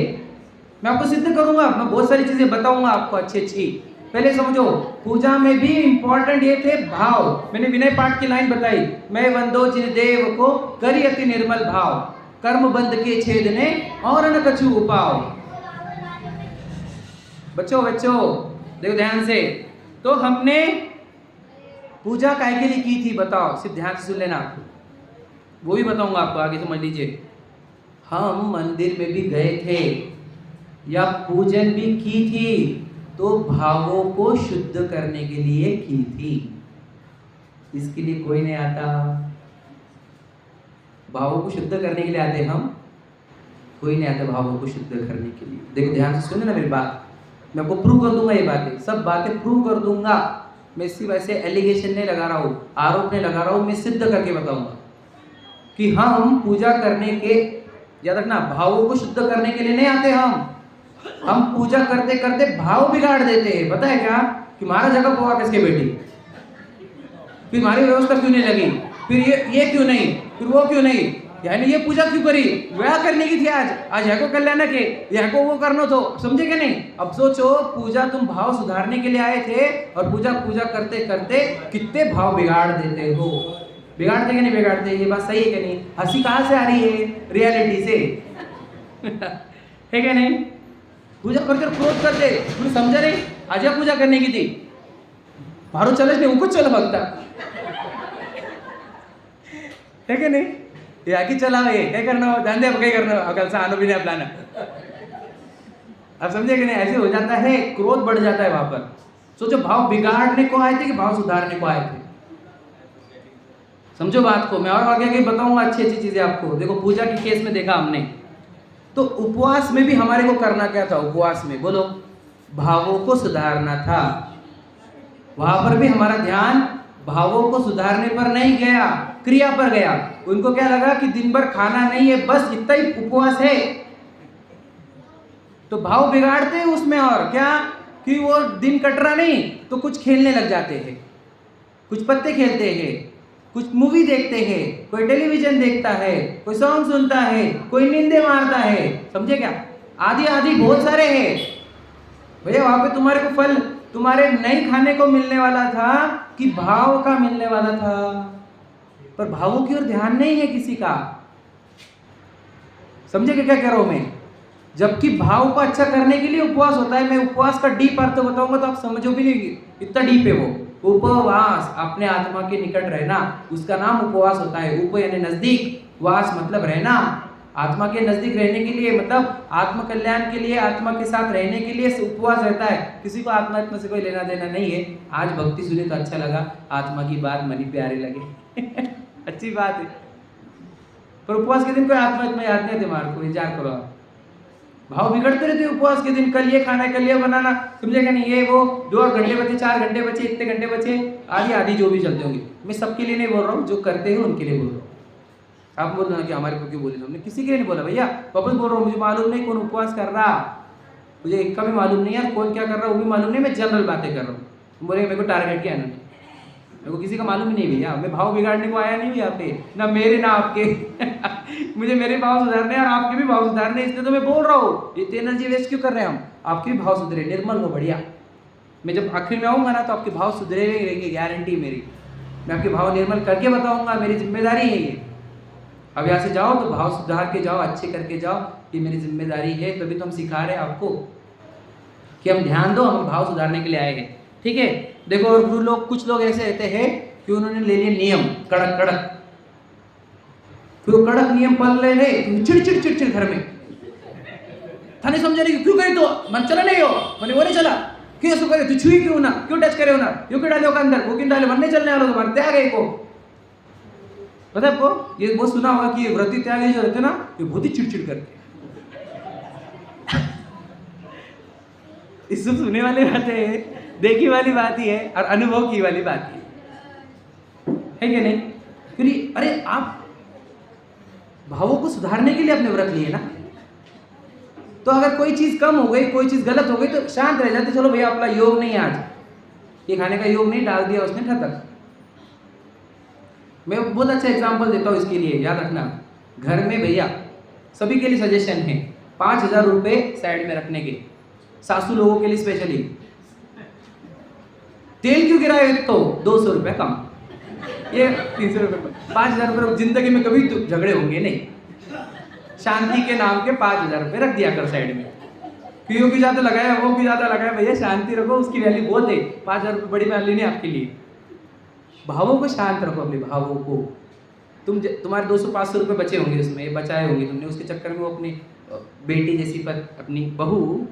मैं आपको सिद्ध करूंगा, मैं बहुत सारी चीजें बताऊंगा आपको अच्छी अच्छी। पहले समझो, पूजा में भी इंपॉर्टेंट ये थे भाव। मैंने विनय पाठ की लाइन बताई, मैं वंदो जिन देव को करी अति निर्मल भाव, कर्म बंध के छेदने और न कछु उपाव। बच्चों बच्चों देखो ध्यान से, तो हमने पूजा काहे के लिए की थी बताओ, सिर्फ ध्यान से सुन लेना, वो भी बताऊंगा आपको, आगे समझ लीजिए। हम मंदिर में भी गए थे या पूजन भी की थी तो भावों को शुद्ध करने के लिए की थी। इसके लिए कोई नहीं आता। भावों को शुद्ध करने के लिए आते हम, कोई नहीं आता भावों को शुद्ध करने के लिए। देखो ध्यान से सुनो ना मेरी बात, मैं आपको प्रूव कर दूंगा, ये बातें सब बातें प्रूव कर दूंगा। मैं सिर्फ ऐसे एलिगेशन नहीं लगा रहा हूँ, आरोप नहीं लगा रहा हूँ, मैं सिद्ध करके बताऊंगा कि हम पूजा करने के, याद रखना, भावों को शुद्ध करने के लिए नहीं आते हम पूजा करते करते भाव बिगाड़ देते हैं। पता है क्या कि हमारा जगह पोहा किसके बेटी, फिर हमारी व्यवस्था क्यों नहीं लगी, फिर ये क्यों नहीं, फिर वो क्यों नहीं, यानी ये पूजा क्यों करी, वह करने की थी आज है को कल्याण के, यह को वो करना तो, समझे क्या नहीं? अब सोचो, पूजा तुम भाव सुधारने के लिए आए थे और पूजा करते करते कितने भाव बिगाड़ देते हो। बिगाड़ते कि नहीं बिगाड़ते? ये बात सही है कि नहीं? हंसी कहाँ से आ रही है? रियलिटी से। है क्या नहीं? पूजा करते क्रोध करते, तुम समझा नहीं? आज पूजा करने की थी, मारो चले नहीं उनको चल भगता, है क्या नहीं? या की चला ये क्या करना हो, ध्यान दे, अब क्या करना हो, कल से आनो भी नहीं अपनाना। अब समझे कि नहीं? ऐसे हो जाता है, क्रोध बढ़ जाता है वहां पर। सोचो, भाव बिगाड़ने को आए थे कि भाव सुधारने को आए थे? समझो बात को, मैं और आगे आगे बताऊंगा अच्छी अच्छी चीजें आपको। देखो पूजा के केस में देखा हमने, तो उपवास में भी हमारे को करना क्या था? उपवास में बोलो, भावों को सुधारना था। वहां पर भी हमारा ध्यान भावों को सुधारने पर नहीं गया, क्रिया पर गया। उनको क्या लगा कि दिन भर खाना नहीं है, बस इतना ही उपवास है, तो भाव बिगाड़ते हैं उसमें। और क्या कि वो दिन कट रहा नहीं तो कुछ खेलने लग जाते हैं, कुछ पत्ते खेलते हैं, कुछ मूवी देखते हैं, कोई टेलीविजन देखता है, कोई सॉन्ग सुनता है, कोई नींदे मारता है। समझे क्या? आदि आदि बहुत सारे हैं भैया। वहां पे तुम्हारे को फल तुम्हारे नहीं खाने को मिलने वाला था कि भाव का मिलने वाला था, पर भावों की ओर ध्यान नहीं है किसी का। समझे क्या कह रहा हूं मैं? जबकि भाव को अच्छा करने के लिए उपवास होता है। मैं उपवास का डीप अर्थ बताऊंगा तो आप समझो भी नहीं, इतना डीप है वो। उपवास, अपने आत्मा के निकट रहना, उसका नाम उपवास होता है। उप यानी नजदीक, वास मतलब रहना। आत्मा के नजदीक रहने के लिए, मतलब आत्म कल्याण के लिए, आत्मा के साथ रहने के लिए उपवास रहता है। किसी को आत्मा से कोई लेना देना नहीं है। आज भक्ति सुनी तो अच्छा लगा, आत्मा की बात मनी प्यारे लगे अच्छी बात है, पर उपवास के दिन कोई आत्मा याद नहीं तुम्हारे को, विचार करो। भाव बिगड़ते रहते उपवास के दिन, कल ये खाना है, कल ये बनाना, समझेगा नहीं? ये वो 2 घंटे बचे, 4 घंटे बचे, इतने घंटे बचे, आधी आधी जो भी चलते होंगे। मैं सबके लिए नहीं बोल रहा हूँ, जो करते हैं उनके लिए बोल रहा हूँ। आप बोल रहे हो कि हमारे को क्यों बोले? हमने किसी के लिए नहीं बोला भैया, वापस बोल रहा हूँ, मुझे मालूम नहीं कौन उपवास कर रहा, मुझे एक का भी मालूम नहीं यार, कौन क्या कर रहा है वो भी मालूम नहीं, मैं जनरल बातें कर रहा हूँ। बोले मेरे को टारगेट किया ना, मेरे को किसी का मालूम ही नहीं भैया। मैं भाव बिगाड़ने को आया नहीं यहाँ पे, ना मेरे ना आपके मुझे मेरे भाव सुधारने और आपके भी भाव सुधारने, इसलिए तो मैं बोल रहा हूँ। इतनी एनर्जी वेस्ट क्यों कर रहे हैं हम? आपके भी भाव सुधरे, निर्मल हो, बढ़िया। मैं जब आखिर में आऊँगा ना तो आपके भाव सुधरे रहेंगे, गारंटी मेरी। मैं आपके भाव निर्मल करके बताऊँगा, मेरी जिम्मेदारी है ये। अब यहाँ से जाओ तो भाव सुधार के जाओ, अच्छे करके जाओ, ये मेरी जिम्मेदारी है। तभी तो हम सिखा रहे हैं आपको कि हम ध्यान दो, हम भाव सुधारने के लिए आए हैं, ठीक है? देखो, और गुरु लोग, कुछ लोग ऐसे रहते हैं कि उन्होंने ले लिए नियम कड़क कड़क, फिर वो कड़क नियम पाल रहे, चिड़ घर में था नहीं, समझा नहीं क्यों करी तो मन चला नहीं हो, मैंने वो नहीं चला, क्यों ऐसा करे, तू छुई क्यों ना, क्यों टच करे हो ना, क्यों डाले हो अंदर, वो क्यों डाले, मन नहीं चलने वाला तुम्हारे, त्याग है को। पता है आपको, ये बहुत सुना होगा कि व्रती त्यागी जो रहते ना, ये बहुत ही चिड़चिड़ करते। इस सब सुने वाली बात है, देखी वाली बात ही है, और अनुभव की वाली बात है है कि नहीं? क्योंकि अरे आप भावों को सुधारने के लिए अपने व्रत लिए ना। तो अगर कोई चीज कम हो गई, कोई चीज गलत हो गई तो शांत रह जाते, चलो भैया अपना योग नहीं है आज, ये खाने का योग नहीं, डाल दिया उसने खत्म। मैं बहुत अच्छा एग्जांपल देता हूँ इसके लिए, याद रखना। घर में भैया सभी के लिए सजेशन है 5,000 रुपये साइड में रखने के, सासू लोगों के लिए स्पेशली। तेल क्यों गिराए तो 200 रुपये कम, ये 300 रुपये, 5,000 रुपये जिंदगी में कभी तो झगड़े होंगे नहीं। शांति के नाम के 5,000 रुपये रख दिया कर साइड में। क्यों की ज्यादा लगाया, वो क्यों ज्यादा लगाया, भैया शांति रखो, उसकी वैल्यू बहुत है। 5,000 रुपये बड़ी वैल्यू नहीं आपके लिए। भावों को शांत रखो, अपने भावों को। तुम्हारे 200-500 रुपये बचे होंगे उसमें, ये बचाए होंगे तुमने, उसके चक्कर में वो अपनी बेटी जैसी पर अपनी बहू,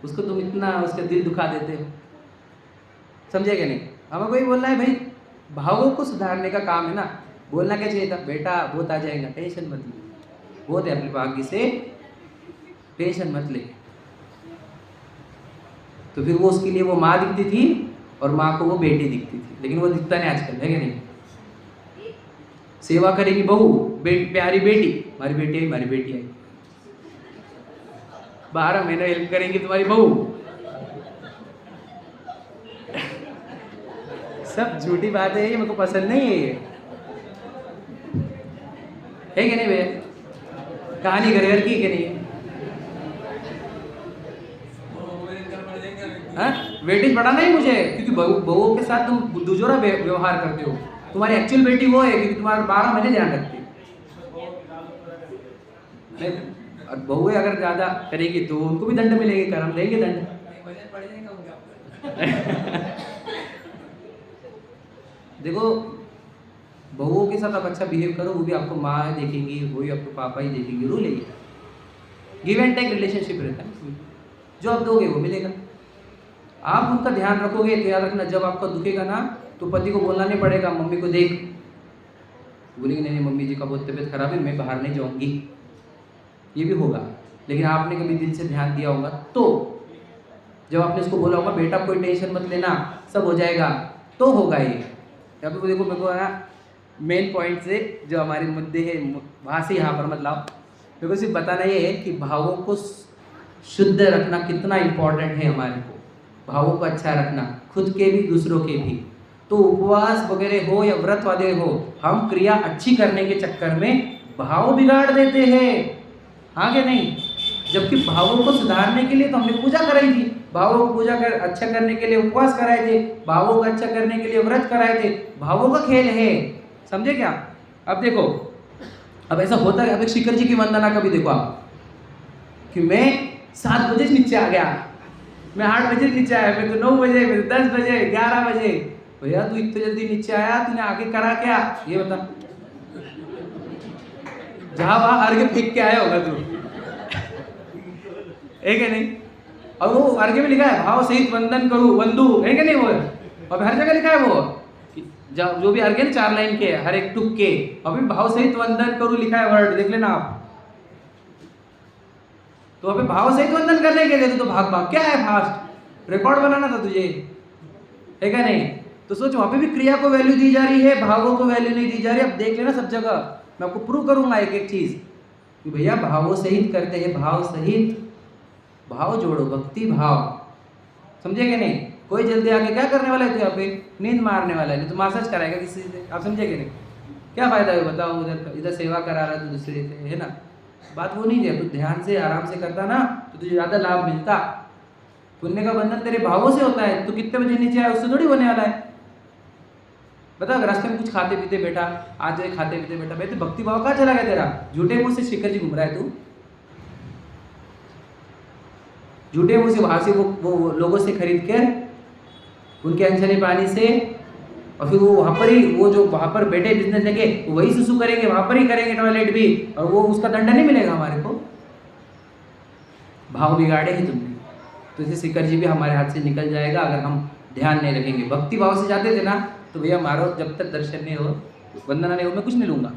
उसको तुम इतना उसका दिल दुखा देते हो, समझे क्या नहीं? हमें कोई बोलना है भाई भावों को सुधारने का काम है ना। बोलना क्या चाहिए था, बेटा बहुत आ जाएगा, टेंशन मत ले, बहुत है अपने भाग्य से, टेंशन मत ले। तो फिर वो उसके लिए वो माँ दिखती थी और माँ को वो बेटी दिखती थी, लेकिन वो दिखता नहीं आजकल, है कि नहीं? सेवा करेगी बहू, प्यारी बेटी, हमारी बेटी आई, हमारी बेटी आई। 12 महीने हेल्प करेंगी तुम्हारी बहू। सब झूठी बात है, ये मेरे को पसंद नहीं है, ये है कि नहीं भैया? कहानी घर घर की कि नहीं? वेटेज बढ़ाना ही मुझे, क्योंकि बहुओं के साथ तुम दुजोरा व्यवहार करते हो। तुम्हारी एक्चुअल बेटी वो है क्योंकि तुम्हारा 12 महीने ध्यान रखती है। और बहुएं अगर ज्यादा करेगी तो उनको भी दंड मिलेगी, कर्म देंगे दंड। देखो बहुओं के साथ आप अच्छा बिहेव करो, वो भी आपको माँ देखेंगी, वो भी आपको पापा ही देखेंगे, रूल है। गिव एंड टेक रिलेशनशिप रहता है, जो आप दोगे वो मिलेगा। आप उनका ध्यान रखोगे तो याद रखना, जब आपका दुखेगा ना तो पति को बोलना नहीं पड़ेगा मम्मी को देख, बोलेंगे नहीं नहीं मम्मी जी का बहुत तबीयत खराब है, मैं बाहर नहीं जाऊंगी, ये भी होगा। लेकिन आपने कभी दिल से ध्यान दिया होगा तो, जब आपने उसको बोला होगा बेटा कोई टेंशन मत लेना, सब हो जाएगा, तो होगा ये। या फिर देखो मेरे को है मेन पॉइंट से जो हमारे मुद्दे है वहाँ से यहाँ पर मत लाओ। मेरे को सिर्फ बताना ये है कि भावों को शुद्ध रखना कितना इम्पोर्टेंट है हमारे को, भावों को अच्छा रखना, खुद के भी दूसरों के भी। तो उपवास वगैरह हो या व्रत वाले हो, हम क्रिया अच्छी करने के चक्कर में भाव बिगाड़ देते हैं, हाँ कि नहीं? जबकि भावों को सुधारने के लिए तो हमने पूजा कराई थी, भावों को पूजा कर अच्छा करने के लिए उपवास कराए थे, भावों को अच्छा करने के लिए व्रत कराए थे। भावों का खेल है, समझे क्या? अब देखो, अब ऐसा होता है, अब एक शिखर जी की वंदना का भी देखो आप, कि मैं 7 बजे नीचे आ गया, मैं 8 बजे नीचे आया, मैं तो 9 बजे, मैं तो 10 बजे, 11 बजे। भैया तू इतने जल्दी नीचे आया, तूने आगे करा क्या ये बता? जहां वहां अर्घ्य फेंक के आया होगा तू, है कि नहीं? और वो अर्घ्य में लिखा है भाव सहित वंदन करूं वंदू, है कि नहीं? वो और हर जगह लिखा है वो, जो भी अर्घ्य 4 लाइन के हर एक टुक के, अभी भाव सहित वंदन करूं लिखा है, वर्ड देख लेना आप। तो अभी भाव सहित वंदन करने के लिए तो भाग भाग क्या है, फास्ट रिकॉर्ड बनाना था तुझे, है क्या नहीं? तो सोच वहां पे भी क्रिया को वैल्यू दी जा रही है, भावों को वैल्यू नहीं दी जा रही। अब देख लेना सब जगह, मैं आपको प्रूव करूंगा एक एक चीज कि भैया भावों सहित करते हैं, भाव सहित, भाव जोड़ो, भक्ति भाव, समझे कि नहीं? कोई जल्दी आके क्या करने वाला है तो यहाँ पे नींद मारने वाला है, नहीं तो मसाज कराएगा किसी से, आप समझे कि नहीं? क्या फायदा है बताओ? इधर सेवा करा रहा है तो दूसरे से, है ना? बात वो नहीं है, तू ध्यान से आराम से करता ना तो तुझे ज्यादा लाभ मिलता। पुण्य का बंधन तेरे भावों से होता है, तू कितने बजे नीचे आया उससे थोड़ी होने वाला है। बता, अगर रास्ते में कुछ खाते पीते बैठा, आज जो खाते पीते बैठा, भाई तो भक्ति भाव कहाँ चला गया तेरा? झूठे मुंह से शिखर जी घूम रहा है तू, झूठे मुंह से वहां से वो लोगों से खरीद कर उनके अनछने पानी से, और फिर वो वहां पर ही, वो जो वहां पर बैठे बिजनेस लेके वही सुसु करेंगे, वहां पर ही करेंगे टॉयलेट भी, और वो उसका दंड नहीं मिलेगा हमारे को। भाव बिगाड़े ही तुमने, तो इसे शिखर जी भी हमारे हाथ से निकल जाएगा अगर हम ध्यान नहीं रखेंगे। भक्ति भाव से जाते थे ना तो भैया मारो, जब तक दर्शन नहीं हो, वंदना नहीं हो, मैं कुछ नहीं लूंगा।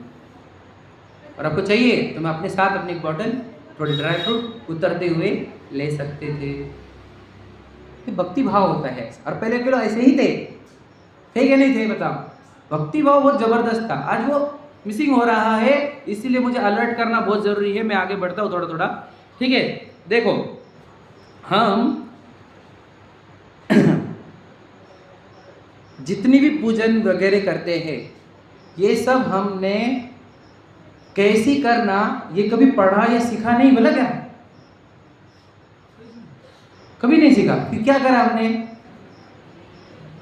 और आपको चाहिए तो मैं अपने साथ अपनी एक बॉटल, थोड़े ड्राई फ्रूट उतरते हुए ले सकते थे। ये भक्ति भाव होता है। और पहले के लोग ऐसे ही थे क्या नहीं थे? बताओ, भक्ति भाव बहुत जबरदस्त था, आज वो मिसिंग हो रहा है, इसीलिए मुझे अलर्ट करना बहुत जरूरी है। मैं आगे बढ़ता हूँ थोड़ा थोड़ा, ठीक है। देखो हम जितनी भी पूजन वगैरह करते हैं, ये सब हमने कैसी करना, ये कभी पढ़ा या सीखा नहीं, बोला क्या? कभी नहीं सीखा। फिर क्या करा हमने?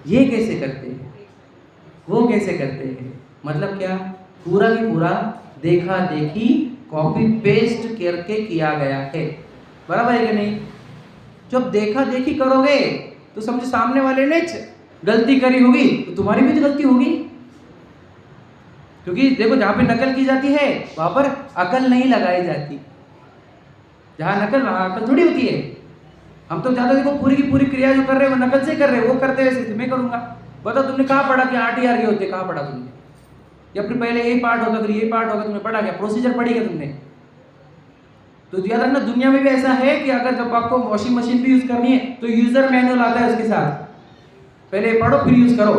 ये कैसे करते हैं, वो कैसे करते हैं, मतलब क्या? पूरा की पूरा देखा देखी, कॉपी पेस्ट करके किया गया है, बराबर है कि नहीं? जब देखा देखी करोगे तो समझो सामने वाले ने गलती करी होगी तो तुम्हारी भी तो गलती होगी, क्योंकि देखो जहां पे नकल की जाती है वहां पर अकल नहीं लगाई जाती। जहां नकल वहां अकल थोड़ी होती है। हम तो ज्यादा देखो पूरी की पूरी क्रिया जो कर रहे हैं वो नकल से कर रहे हैं, वो करते वैसे मैं करूंगा। बताओ तुमने कहाँ पढ़ा कि 8 ER के होते, कहाँ पढ़ा तुमने? या फिर पहले ये पार्ट होता फिर ये पार्ट होगा, तुमने पढ़ा क्या? प्रोसीजर पढ़ी क्या तुमने? तो याद रखना दुनिया में भी ऐसा है कि अगर जब आपको वॉशिंग मशीन भी यूज करनी है तो यूजर मैनुअल आता है उसके साथ, पहले पढ़ो फिर यूज करो।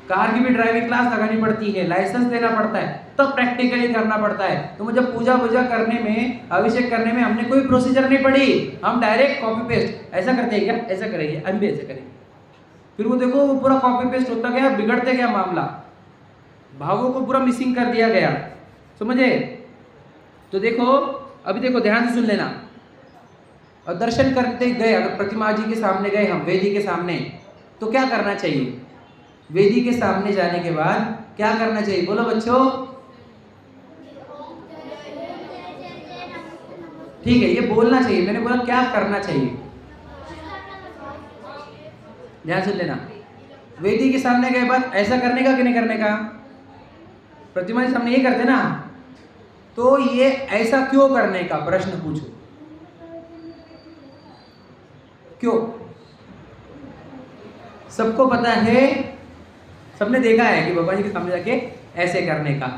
कार की भी ड्राइविंग क्लास लगानी पड़ती है, लाइसेंस देना पड़ता है, तब प्रैक्टिकली करना पड़ता है। तो मुझे पूजा करने में, अभिषेक करने में हमने कोई प्रोसीजर नहीं पढ़ी, हम डायरेक्ट कॉपी पेस्ट। ऐसा करते हैं क्या? ऐसा करेंगे, हम भी ऐसे करेंगे। फिर वो देखो वो पूरा कॉपी पेस्ट होता गया, बिगड़ते गया मामला, भावों को पूरा मिसिंग कर दिया गया, समझे? तो देखो अभी देखो ध्यान से सुन लेना। और दर्शन करते गए, अगर प्रतिमा जी के सामने गए हम, वेदी के सामने, तो क्या करना चाहिए? वेदी के सामने जाने के बाद क्या करना चाहिए? बोलो बच्चों। ठीक है, ये बोलना चाहिए, मैंने बोला क्या करना चाहिए, ध्यान सुन लेना। वेदी के सामने गए बाद ऐसा करने का कि नहीं करने का? प्रतिमा के सामने ये करते ना, तो ये ऐसा क्यों करने का प्रश्न पूछो, क्यों? सबको पता है, सबने देखा है कि बाबा जी के सामने जाके ऐसे करने का,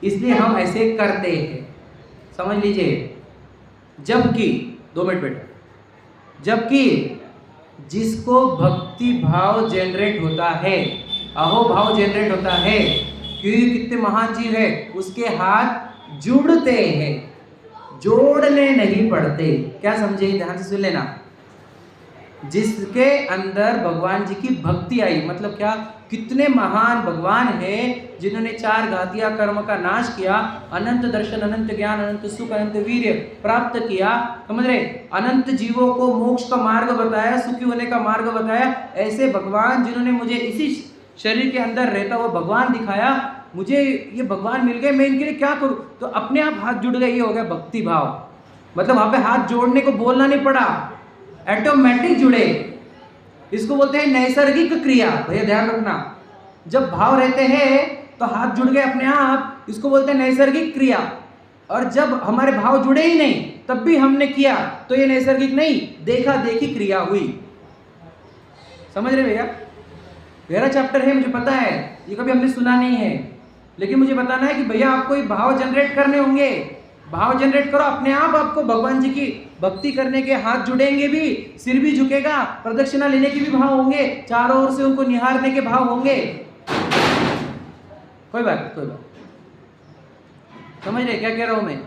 इसलिए हम ऐसे करते हैं, समझ लीजिए। जबकि 2 मिनट बैठो, जबकि जिसको भक्ति भाव जनरेट होता है, अहो भाव जनरेट होता है, क्योंकि कितने महान जीव है, उसके हाथ जुड़ते हैं, जोड़ने नहीं पड़ते। क्या समझे? ध्यान से सुन लेना। जिसके अंदर भगवान जी की भक्ति आई, मतलब क्या? कितने महान भगवान हैं जिन्होंने 4 घातिया कर्म का नाश किया, अनंत दर्शन, अनंत ज्ञान, अनंत सुख, अनंत वीर्य प्राप्त किया, समझ रहे? अनंत जीवों को मोक्ष का मार्ग बताया, सुखी होने का मार्ग बताया। ऐसे भगवान जिन्होंने मुझे इसी शरीर के अंदर रहता हुआ भगवान दिखाया, मुझे ये भगवान मिल गए, मैं इनके लिए क्या करूं? तो अपने आप हाथ जुड़ गए, ये हो गया भक्ति भाव। मतलब वहां पे हाथ जोड़ने को बोलना नहीं पड़ा, ऑटोमेटिक जुड़े। इसको बोलते हैं नैसर्गिक क्रिया। भैया ध्यान रखना, जब भाव रहते हैं तो हाथ जुड़ गए अपने आप, इसको बोलते हैं नैसर्गिक क्रिया। और जब हमारे भाव जुड़े ही नहीं तब भी हमने किया तो ये नैसर्गिक नहीं, देखा देखी क्रिया हुई। समझ रहे भैया? मेरा चैप्टर है, मुझे पता है, ये कभी हमने सुना नहीं है, लेकिन मुझे बताना है कि भैया आपको ये भाव जनरेट करने होंगे। भाव जनरेट करो, अपने आप आपको भगवान जी की भक्ति करने के हाथ जुड़ेंगे भी, सिर भी झुकेगा, प्रदक्षिणा लेने के भी भाव होंगे, चारों ओर से उनको निहारने के भाव होंगे। कोई बात, कोई बात, समझ रहे क्या कह रहा हूं मैं?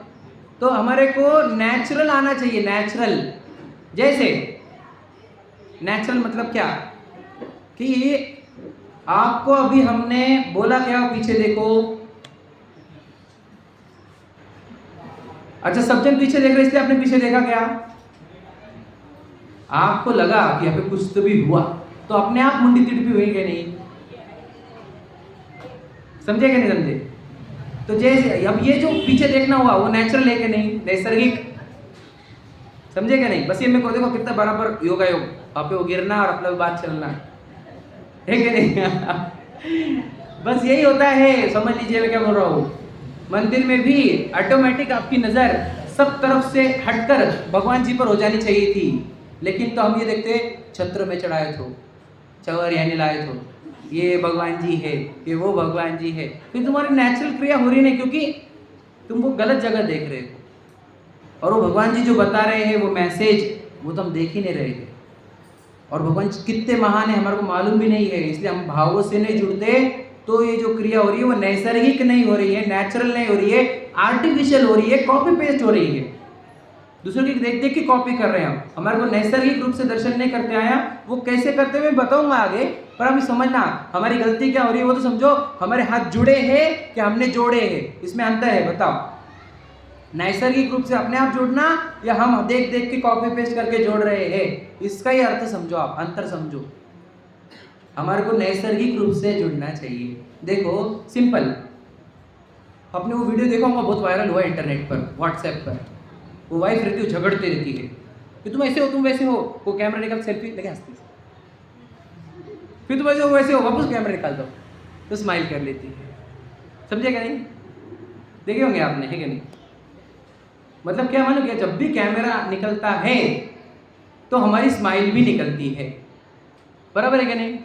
तो हमारे को नेचुरल आना चाहिए, नेचुरल। जैसे नेचुरल मतलब क्या कि आपको अभी हमने बोला क्या, पीछे देखो। अच्छा, सब जन पीछे देख रहे इसलिए आपने पीछे देखा क्या? आपको लगा कि यहाँ पे कुछ तो भी हुआ, तो अपने आप मुंडी तिड़पी हुई कि नहीं? समझे कि नहीं समझे? तो जैसे अब ये जो पीछे देखना हुआ वो नेचुरल है कि नहीं, नैसर्गिक? समझे कि नहीं? बस ये मैं को देखो कितना बराबर योगा योग, वहां पे वो गिरना और अपना बात चलना है कि नहीं? बस यही होता है, समझ लीजिए मैं क्या बोल रहा हूँ। मंदिर में भी ऑटोमेटिक आपकी नजर सब तरफ से हटकर भगवान जी पर हो जानी चाहिए थी, लेकिन तो हम ये देखते छत्र में चढ़ाए थे, चवर यानी लाए थे, ये भगवान जी है, ये वो भगवान जी है। फिर तुम्हारी नेचुरल क्रिया हो रही नहीं, क्योंकि तुम वो गलत जगह देख रहे हो। और वो भगवान जी जो बता रहे हैं वो मैसेज, वो तो हम देख ही नहीं रहे थे। और भगवान कितने महान है हमारे को मालूम भी नहीं है, इसलिए हम भावों से नहीं जुड़ते तो ये जो क्रिया हो रही है वो नैसर्गिक नहीं हो रही है, नेचुरल नहीं हो रही है, आर्टिफिशियल हो रही है, कॉपी पेस्ट हो रही है। दूसरों की देख देख के कॉपी कर रहे हैं हम। हमारे को नैसर्गिक रूप से दर्शन नहीं करते आया, वो कैसे करते हुए बताऊंगा आगे, पर अभी समझना हमारी गलती क्या हो रही है वो तो समझो। हमारे हाथ जुड़े हैं कि हमने जोड़े हैं, इसमें अंतर है, बताओ। नैसर्गिक रूप से अपने आप जुड़ना या हम देख देख के कॉपी पेस्ट करके जोड़ रहे हैं, इसका ही अर्थ समझो आप, अंतर समझो। हमारे को नैसर्गिक रूप से जुड़ना चाहिए। देखो सिंपल, आपने वो वीडियो देखा होगा, बहुत वायरल हुआ इंटरनेट पर, व्हाट्सएप पर। वो वाइफ रहती है, झगड़ती रहती है कि तुम ऐसे हो, तुम वैसे हो, वो कैमरा निकाल सेल्फी लेके हंसती है। फिर तुम ऐसे हो वैसे हो, वापस कैमरा निकाल दो तो स्माइल कर लेती है। समझे क्या नहीं? देखे होंगे आपने, है क्या नहीं? मतलब क्या मानो क्या, जब भी कैमरा निकलता है तो हमारी स्माइल भी निकलती है, बराबर है क्या नहीं?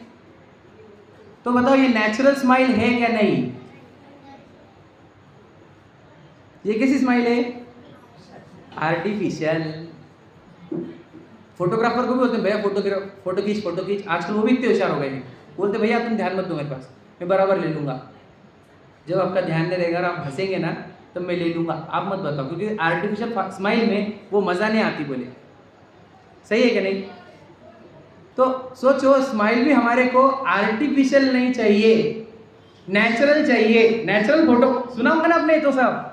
तो बताओ ये नेचुरल स्माइल है क्या नहीं? ये कैसी स्माइल है? आर्टिफिशियल। फोटोग्राफर को भी बोलते हैं भैया फोटो खींच। आजकल वो भी इतने होशियार हो गए हैं, बोलते भैया तुम ध्यान मत दो मेरे पास, मैं बराबर ले लूंगा। जब आपका ध्यान नहीं रहेगा और आप हंसेंगे ना तो मैं ले लूंगा, आप मत बताओ, क्योंकि आर्टिफिशियल स्माइल में वो मज़ा नहीं आती। बोले सही है क्या नहीं? तो सोचो, स्माइल भी हमारे को आर्टिफिशियल नहीं चाहिए, नेचुरल चाहिए। नेचुरल फोटो सुना होगा ना आपने तो सब।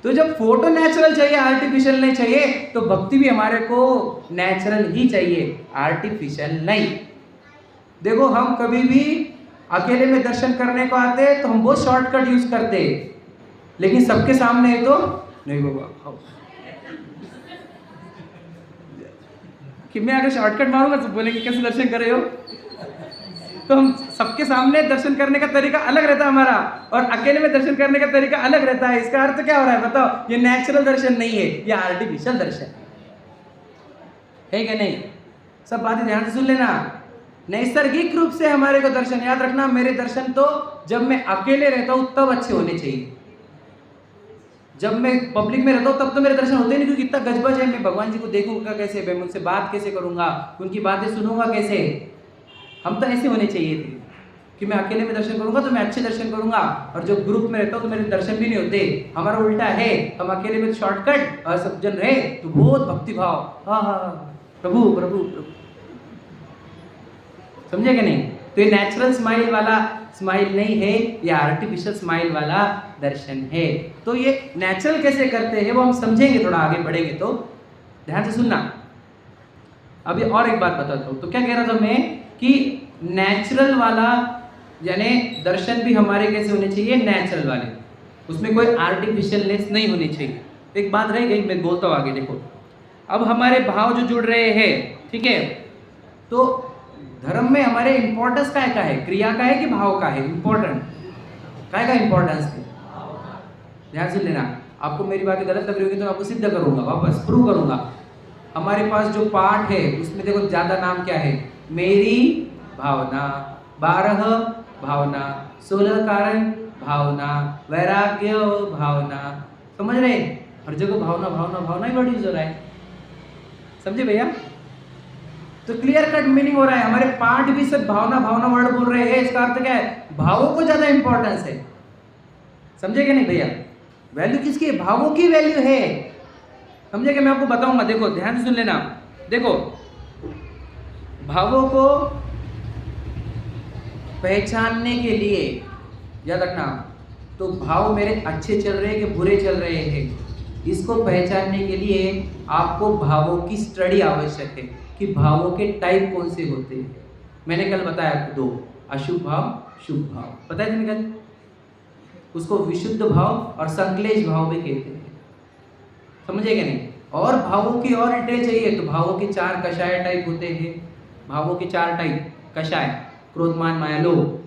तो जब फोटो नेचुरल चाहिए, आर्टिफिशियल नहीं चाहिए, तो भक्ति भी हमारे को नेचुरल ही चाहिए, आर्टिफिशियल नहीं। देखो हम कभी भी अकेले में दर्शन करने को आते तो हम बहुत शॉर्टकट यूज करते, लेकिन सबके सामने है तो नहीं बाबा कि मैं अगर शॉर्टकट मारूंगा तो बोलेंगे कैसे दर्शन कर रहे हो। तो हम सबके सामने दर्शन करने का तरीका अलग रहता है हमारा, और अकेले में दर्शन करने का तरीका अलग रहता है। इसका अर्थ क्या हो रहा है बताओ? ये नेचुरल दर्शन नहीं है, ये आर्टिफिशियल दर्शन है क्या नहीं? सब बातें ध्यान से सुन लेना। नैसर्गिक रूप से हमारे को दर्शन, याद रखना, मेरे दर्शन तो जब मैं अकेले रहता हूं तब अच्छे होने चाहिए। जब मैं पब्लिक में रहता हूँ तब तो मेरे दर्शन होते नहीं, क्योंकि इतना गजबज है। मैं भगवान जी को देखूंगा कैसे, मैं उनसे बात कैसे करूंगा, उनकी बातें सुनूंगा कैसे। हम तो ऐसे होने चाहिए थे कि मैं अकेले में दर्शन करूंगा तो मैं अच्छे दर्शन करूंगा, और जब ग्रुप में रहता हूँ तो मेरे दर्शन भी नहीं होते। हमारा उल्टा है, हम अकेले में शॉर्टकट और सब जन रहे तो बहुत भक्ति भाव, हाँ हाँ प्रभु प्रभु प्रभु। समझे क्या नहीं? तो ये नेचुरल स्माइल वाला स्माइल नहीं है, ये आर्टिफिशियल स्माइल वाला दर्शन है। तो ये नेचुरल कैसे करते हैं वो हम समझेंगे, थोड़ा आगे बढ़ेंगे तो ध्यान से सुनना। अभी और एक बात बताता हूँ। तो क्या कह रहा था मैं कि नेचुरल वाला यानी दर्शन भी हमारे कैसे होने चाहिए? नेचुरल वाले, उसमें कोई आर्टिफिशियलनेस नहीं होनी चाहिए। एक बात रह गई, मैं बोलता हूँ आगे। देखो अब हमारे भाव जो जुड़ रहे हैं, ठीक है, तो धर्म में हमारे इंपॉर्टेंस का है, क्रिया का है कि भाव का है? इंपॉर्टेंट का इंपॉर्टेंस है। ध्यान से लेना, आपको मेरी बातें गलत लग रही होगी तो मैं आपको सिद्ध करूंगा, वापस प्रूव करूंगा। हमारे पास जो पाठ है उसमें देखो ज्यादा नाम क्या है? मेरी भावना, 12 भावना, 16 कारण भावना, वैराग्य भावना। समझ रहे? हर जगह भावना भावना भावना ही वर्ड यूज हो रहा है। समझे भैया? तो क्लियर कट मीनिंग हो रहा है, हमारे पाठ भी सब भावना भावना वर्ड बोल रहे हैं। इसका अर्थ क्या है? भावों को ज्यादा इंपॉर्टेंस है। समझे क्या नहीं भैया? वैल्यू किसकी है? भावों की वैल्यू है। समझे क्या? मैं आपको बताऊंगा, देखो ध्यान से सुन लेना। देखो भावों को पहचानने के लिए याद रखना, तो भाव मेरे अच्छे चल रहे हैं कि बुरे चल रहे हैं, इसको पहचानने के लिए आपको भावों की स्टडी आवश्यक है कि भावों के टाइप कौन से होते हैं। मैंने कल बताया आपको 2, अशुभ भाव, शुभ भाव, पता है कल? उसको विशुद्ध भाव और संक्लेश भाव भी कहते हैं। समझे क्या नहीं? और भावों की और डिटेल चाहिए तो भावों के 4 कषाय टाइप होते हैं। भावों के 4 टाइप कषाय, क्रोध मान माया लोभ,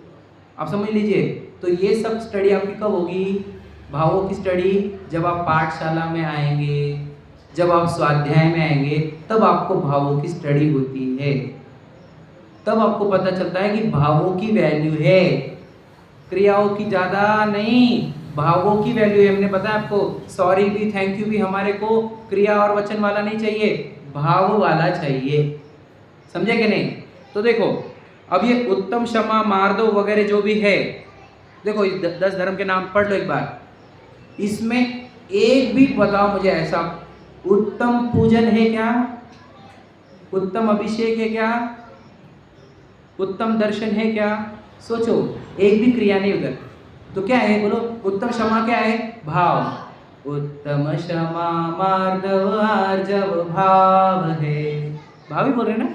आप समझ लीजिए। तो ये सब स्टडी आपकी कब होगी? भावों की स्टडी जब आप पाठशाला में आएंगे, जब आप स्वाध्याय में आएंगे, तब आपको भावों की स्टडी होती है। तब आपको पता चलता है कि भावों की वैल्यू है, क्रियाओं की ज़्यादा नहीं, भावों की वैल्यू है। हमने बताया आपको, सॉरी भी थैंक यू भी हमारे को क्रिया और वचन वाला नहीं चाहिए, भाव वाला चाहिए। समझे कि नहीं? तो देखो अब ये उत्तम, क्षमा, मार्दव वगैरह जो भी है, देखो 10 धर्म के नाम पढ़ लो एक बार। इसमें एक भी बताओ मुझे ऐसा उत्तम पूजन है क्या? उत्तम अभिषेक है क्या? उत्तम दर्शन है क्या? सोचो, एक भी क्रिया नहीं उधर। तो क्या है बोलो? उत्तम क्षमा क्या है? भाव। उत्तम क्षमा मार्दव आर्जव भाव है, भाव ही बोल रहे ना।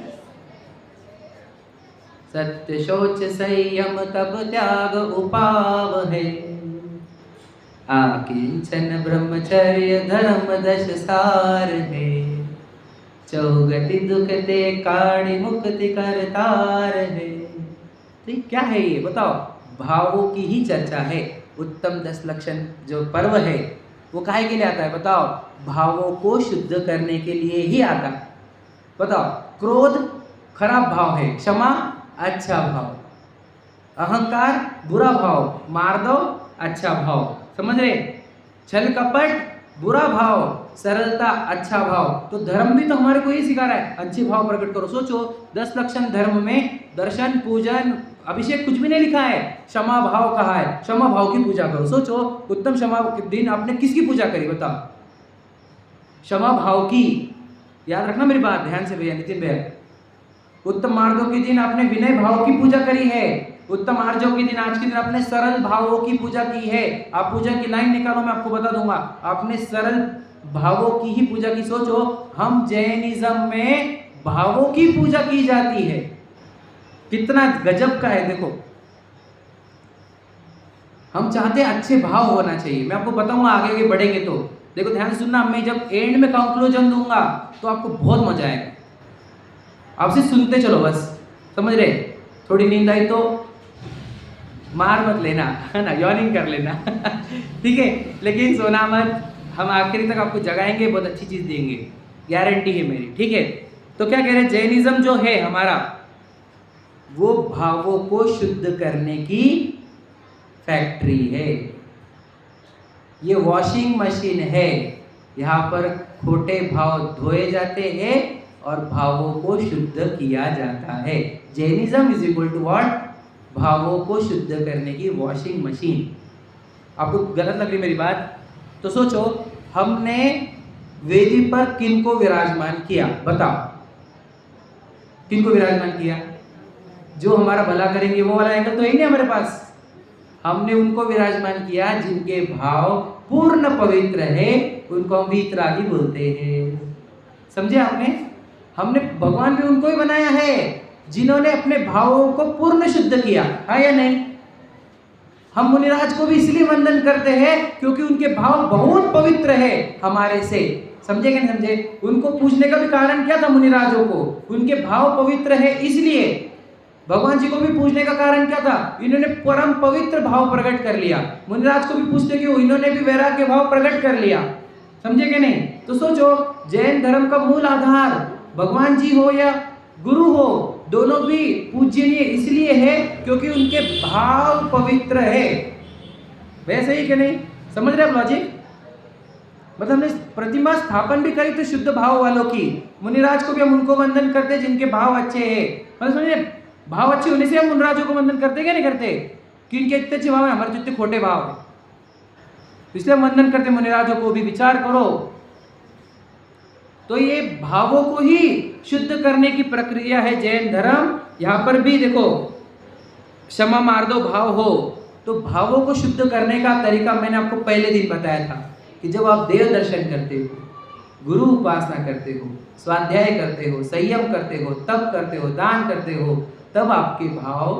सत्य शौच संयम तप त्याग उपाव है, आकिंचन ब्रह्मचर्य धर्म दश सार है, चौगति दुखते काणि मुक्ति करतार है। तो क्या है ये बताओ? भावों की ही चर्चा है। उत्तम 10 लक्षण जो पर्व है वो काहे के लिए आता है बताओ? भावों को शुद्ध करने के लिए ही आता है। बताओ, क्रोध खराब भाव है, क्षमा अच्छा भाव, अहंकार बुरा भाव, मार्दव अच्छा भाव, समझ रहे? छल कपट बुरा भाव, सरलता अच्छा भाव। तो धर्म भी तो हमारे को ये सिखा रहा है, अच्छे भाव प्रकट करो। सोचो 10 लक्षण धर्म में दर्शन, पूजन, अभिषेक कुछ भी नहीं लिखा है, क्षमा भाव कहा है, क्षमा भाव की पूजा करो। सोचो उत्तम क्षमा के दिन आपने किसकी पूजा करी बताओ? क्षमा भाव की। याद रखना मेरी बात ध्यान से भैया, नितिन भैया। उत्तम मार्दव के दिन आपने विनय भाव की पूजा करी है। उत्तम आर्जव के दिन, आज के दिन आपने सरल भावों की पूजा की है। आप पूजा की लाइन निकालो, मैं आपको बता दूंगा। आपने सरल भावों की ही पूजा की। सोचो हम जैनिज्म में भावों की पूजा की जाती है, कितना गजब का है। देखो हम चाहते हैं अच्छे भाव होना चाहिए। मैं आपको बताऊंगा आगे आगे बढ़ेंगे तो। देखो ध्यान से सुनना, मैं जब एंड में कंक्लूजन दूंगा तो आपको बहुत मजा आएगा। आपसे सुनते चलो बस, समझ रहे? थोड़ी नींद आई तो मार मत लेना, है ना, यॉर्निंग कर लेना ठीक है, लेकिन सोना मत। हम आखिरी तक आपको जगाएंगे, बहुत अच्छी चीज देंगे, गारंटी है मेरी, ठीक है। तो क्या कह रहे हैं? जैनिज्म जो है हमारा, वो भावों को शुद्ध करने की फैक्ट्री है। ये वॉशिंग मशीन है, यहाँ पर खोटे भाव धोए जाते हैं और भावों को शुद्ध किया जाता है। Jainism is equal to what? भावों को शुद्ध करने की वॉशिंग मशीन। आपको गलत लग रही मेरी बात? तो सोचो हमने वेदी पर किन को विराजमान किया बताओ? किन को विराजमान किया? जो हमारा भला करेंगे वो वाला एंगल तो है ही नहीं हमारे पास। हमने उनको विराजमान किया जिनके भाव पूर्ण पवित्र है, उनको हम वीतरागी बोलते हैं। समझे आपने? हमने भगवान भी उनको ही बनाया है जिन्होंने अपने भावों को पूर्ण शुद्ध किया, है या नहीं? हम मुनिराज को भी इसलिए वंदन करते हैं क्योंकि उनके भाव बहुत पवित्र है हमारे से। समझे कि नहीं समझे? उनको पूजने का भी कारण क्या था मुनिराजों को? उनके भाव पवित्र है इसलिए। भगवान जी को भी पूजने का कारण क्या था? इन्होंने परम पवित्र भाव प्रकट कर लिया। मुनिराज को भी पूछते क्यों? इन्होंने भी वैराग्य भाव प्रकट कर लिया। समझे कि नहीं? तो सोचो जैन धर्म का मूल आधार भगवान जी हो या गुरु हो, दोनों भी पूजनीय इसलिए है क्योंकि उनके भाव पवित्र है। वैसे ही कि नहीं? समझ रहे आप लॉजिक? मतलब हमने प्रतिमा स्थापन भी करी तो शुद्ध भाव वालों की। मुनिराज को भी हम उनको वंदन करते जिनके भाव अच्छे हैं। मतलब समझिए भाव अच्छे होने से हम मुनिराजों को वंदन करते क्या नहीं करते? कि इनके इतने अच्छे भाव है, हमारे जितने खोटे भाव है, इसलिए हम वंदन करते मुनिराजों को भी। विचार करो तो ये भावों को ही शुद्ध करने की प्रक्रिया है जैन धर्म। यहाँ पर भी देखो क्षमा मार्दव भाव हो तो भावों को शुद्ध करने का तरीका मैंने आपको पहले दिन बताया था कि जब आप देव दर्शन करते हो, गुरु उपासना करते हो, स्वाध्याय करते हो, संयम करते हो, तप करते हो, दान करते हो, तब आपके भाव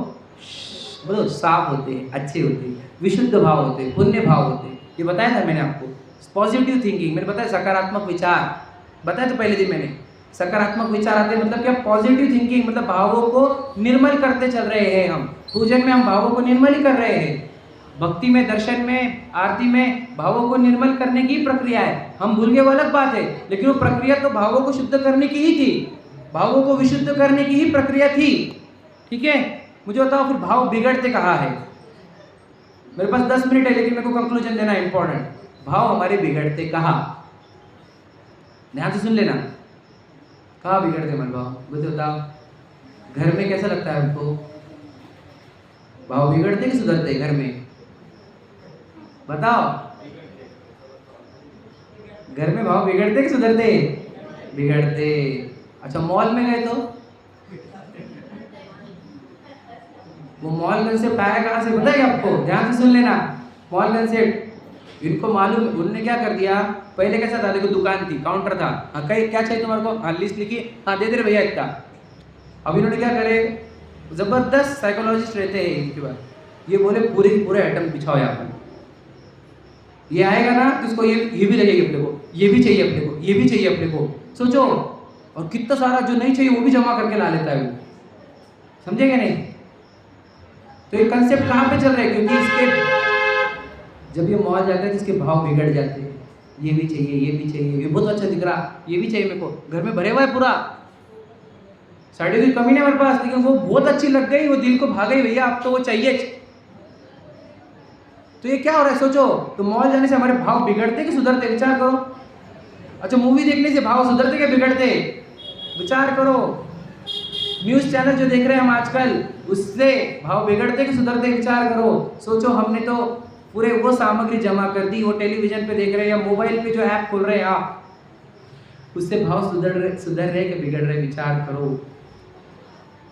बोलो साफ होते हैं, अच्छे होते हैं, विशुद्ध भाव होते हैं, पुण्य भाव होते हैं। ये बताया था मैंने आपको। पॉजिटिव थिंकिंग मैंने बताया, सकारात्मक विचार बताया तो पहले दिन मैंने। सकारात्मक विचार आते हैं मतलब क्या? पॉजिटिव थिंकिंग, मतलब भावों को निर्मल करते चल रहे हैं हम। पूजन में हम भावों को निर्मल ही कर रहे हैं, भक्ति में, दर्शन में, आरती में भावों को निर्मल करने की प्रक्रिया है। हम भूल गए वो अलग बात है, लेकिन वो प्रक्रिया तो भावों को शुद्ध करने की ही थी, भावों को विशुद्ध करने की ही प्रक्रिया थी। ठीक है, मुझे बताओ फिर भाव बिगड़ते कहाँ है? मेरे पास 10 मिनट है लेकिन मेरे को कंक्लूजन देना इंपॉर्टेंट। भाव हमारे बिगड़ते कहाँ? ध्यान से सुन लेना। कहाँ बिगड़ते मन भाव? मुझे बताओ। घर में कैसा लगता है हमको? भाव बिगड़ते कि सुधरते घर में? बताओ, घर में भाव बिगड़ते कि सुधरते? बिगड़ते। अच्छा, मॉल में गए तो वो मॉल कंसेप्ट आया कहाँ से पता है आपको? ध्यान से सुन लेना। मॉल कंसेप्ट इनको मालूम, उन्होंने क्या कर दिया, पहले कैसा था, देखो दुकान थी, काउंटर था, हाँ कहीं क्या चाहिए तुम्हारे को, हाँ लिस्ट लिखी, हाँ दे दे भैया इतना। अब इन्होंने क्या करे, जबरदस्त साइकोलॉजिस्ट रहते हैं इनके बाद, ये बोले पूरे पूरे आइटम बिछाओ यहाँ पर, ये आएगा ना तो इसको ये भी लगेगी अपने को, ये भी चाहिए अपने को, ये भी चाहिए अपने को, सोचो। और कितना सारा जो नहीं चाहिए वो भी जमा करके ला लेता है वो, समझेंगे नहीं? तो ये कंसेप्ट कहाँ पे चल रहा है? क्योंकि इसके जब ये मॉल जाता है तो इसके भाव बिगड़ जाते हैं, ये भी चाहिए, ये भी चाहिए, ये बहुत अच्छा दिख रहा, ये भी चाहिए मेरे को, घर में भरे हुआ है पूरा, साड़ी की कमी नहीं हमारे पास, लेकिन वो बहुत अच्छी लग गई, वो दिल को भा गई भैया, अब तो वो चाहिए। तो ये क्या हो रहा है सोचो। तो मॉल जाने से हमारे भाव बिगड़ते कि सुधरते? विचार करो। अच्छा, मूवी देखने से भाव सुधरते कि बिगड़ते? विचार करो। न्यूज चैनल जो देख रहे हैं हम आजकल, उससे भाव बिगड़ते कि सुधरते? विचार करो। सोचो, हमने तो पूरे वो सामग्री जमा कर दी, वो टेलीविजन पे देख रहे हैं या मोबाइल पे जो ऐप खोल रहे हैं आप, उससे भाव सुधर रहे कि बिगड़ रहे? विचार करो।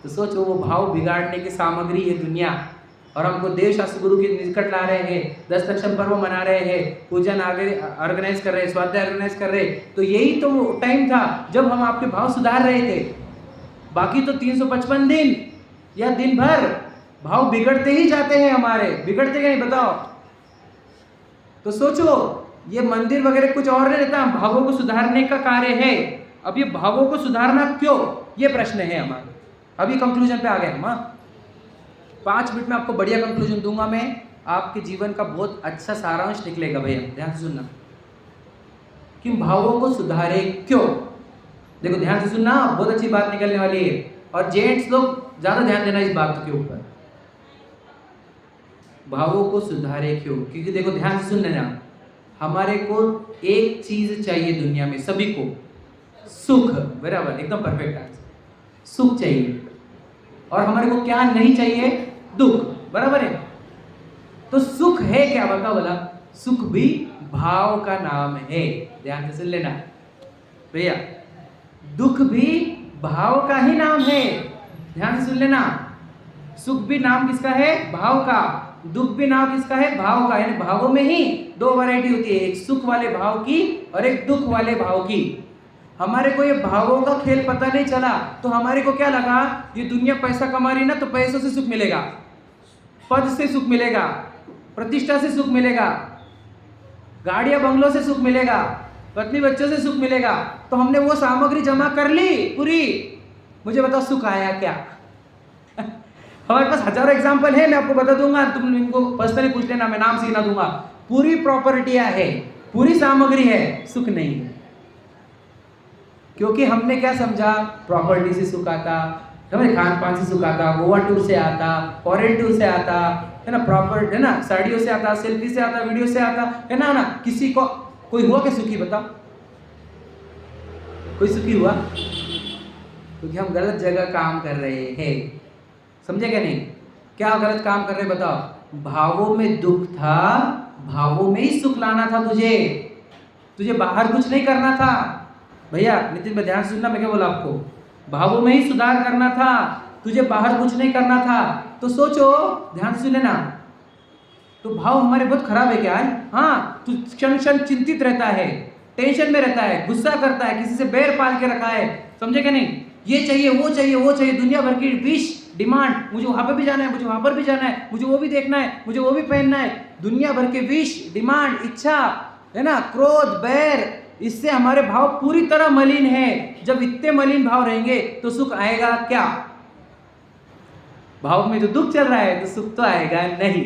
तो सोचो, वो भाव बिगाड़ने की सामग्री है दुनिया, और हमको देव शास्त्र गुरु के निकट ला रहे हैं, 10 लक्षम पर्व मना रहे हैं, पूजन आगे ऑर्गेनाइज कर रहे हैं, स्वाध्याय ऑर्गेनाइज कर रहे हैं। तो यही तो टाइम था जब हम आपके भाव सुधार रहे थे। बाकी तो 355 दिन या दिन भर भाव बिगड़ते ही जाते हैं हमारे, बिगड़ते क्या नहीं बताओ? तो सोचो, ये मंदिर वगैरह कुछ और नहीं रहता, भावों को सुधारने का कार्य है। अब ये भावों को सुधारना क्यों, ये प्रश्न है हमारे। अभी कंक्लूजन पे आ गए हम। 5 मिनट में आपको बढ़िया कंक्लूजन दूंगा मैं, आपके जीवन का बहुत अच्छा सारांश निकलेगा भैया, ध्यान से सुनना। कि भावों को सुधारे क्यों? देखो ध्यान से सुनना, बहुत अच्छी बात निकलने वाली है, और जेंट्स लोग ज्यादा ध्यान देना इस बात के ऊपर। भावों को सुधारे क्यों? क्योंकि देखो ध्यान से सुन लेना, हमारे को एक चीज चाहिए दुनिया में सभी को, सुख। बराबर, एकदम परफेक्ट आंसर। सुख चाहिए, और हमारे को क्या नहीं चाहिए? दुख। बराबर है। तो सुख है क्या, बता बोला? सुख भी भाव का नाम है, ध्यान से सुन लेना भैया। दुख भी भाव का ही नाम है, ध्यान से सुन लेना। सुख भी नाम किसका है? भाव का। दुख भी नाम किसका है? भाव का। यानी भावों में ही 2 वैरायटी होती है, एक सुख वाले भाव की और एक दुख वाले भाव की। हमारे को ये भावों का खेल पता नहीं चला, तो हमारे को क्या लगा, ये दुनिया पैसा कमा रही ना, तो पैसों से सुख मिलेगा, पद से सुख मिलेगा, प्रतिष्ठा से सुख मिलेगा, गाड़ियां बंगलों से सुख मिलेगा, पत्नी बच्चों से सुख मिलेगा। तो हमने वो सामग्री जमा कर ली पूरी। मुझे बताओ सुख आया क्या? हमारे पास हजारों एग्जाम्पल है, मैं आपको बता दूंगा, तुम इनको पर्सनली पूछ लेना, मैं नाम सीखना दूंगा। पूरी प्रॉपर्टियां है, पूरी सामग्री है, सुख नहीं है। क्योंकि हमने क्या समझा, प्रॉपर्टी से सुख आता, हमारे खान पान से सुख आता, गोवा टूर से आता, फॉरेन टूर से आता, है ना, प्रॉपर्टी है ना, साड़ियों से आता, सेल्फी से आता, वीडियो से आता, है ना। किसी को कोई हुआ क्या सुखी? बताओ, कोई सुखी हुआ? क्योंकि हम गलत जगह काम कर रहे हैं, समझे क्या नहीं? क्या गलत काम कर रहे हैं बताओ? भावों में दुख था, भावों में ही सुख लाना था तुझे बाहर कुछ नहीं करना था भैया। नितिन भाई ध्यान से सुनना, मैं क्या बोला आपको? भावों में ही सुधार करना था, तुझे बाहर कुछ नहीं करना था। तो सोचो, ध्यान से सुन लेना। तो भाव हमारे बहुत खराब है क्या है? हाँ, तू क्षण क्षण चिंतित रहता है, टेंशन में रहता है, गुस्सा करता है, किसी से बैर पाल के रखा है, समझे क्या नहीं? ये चाहिए, वो चाहिए, वो चाहिए, दुनिया भर की विश, डिमांड, मुझे वहां पर भी जाना है, मुझे वहां पर भी जाना है, मुझे वो भी देखना है, मुझे वो भी पहनना है। दुनिया भर के विश, डिमांड, इच्छा, है ना, क्रोध, बैर, इससे हमारे भाव पूरी तरह मलिन है। जब इतने मलिन भाव रहेंगे तो सुख आएगा क्या? भाव में जो दुख चल रहा है तो सुख तो आएगा नहीं।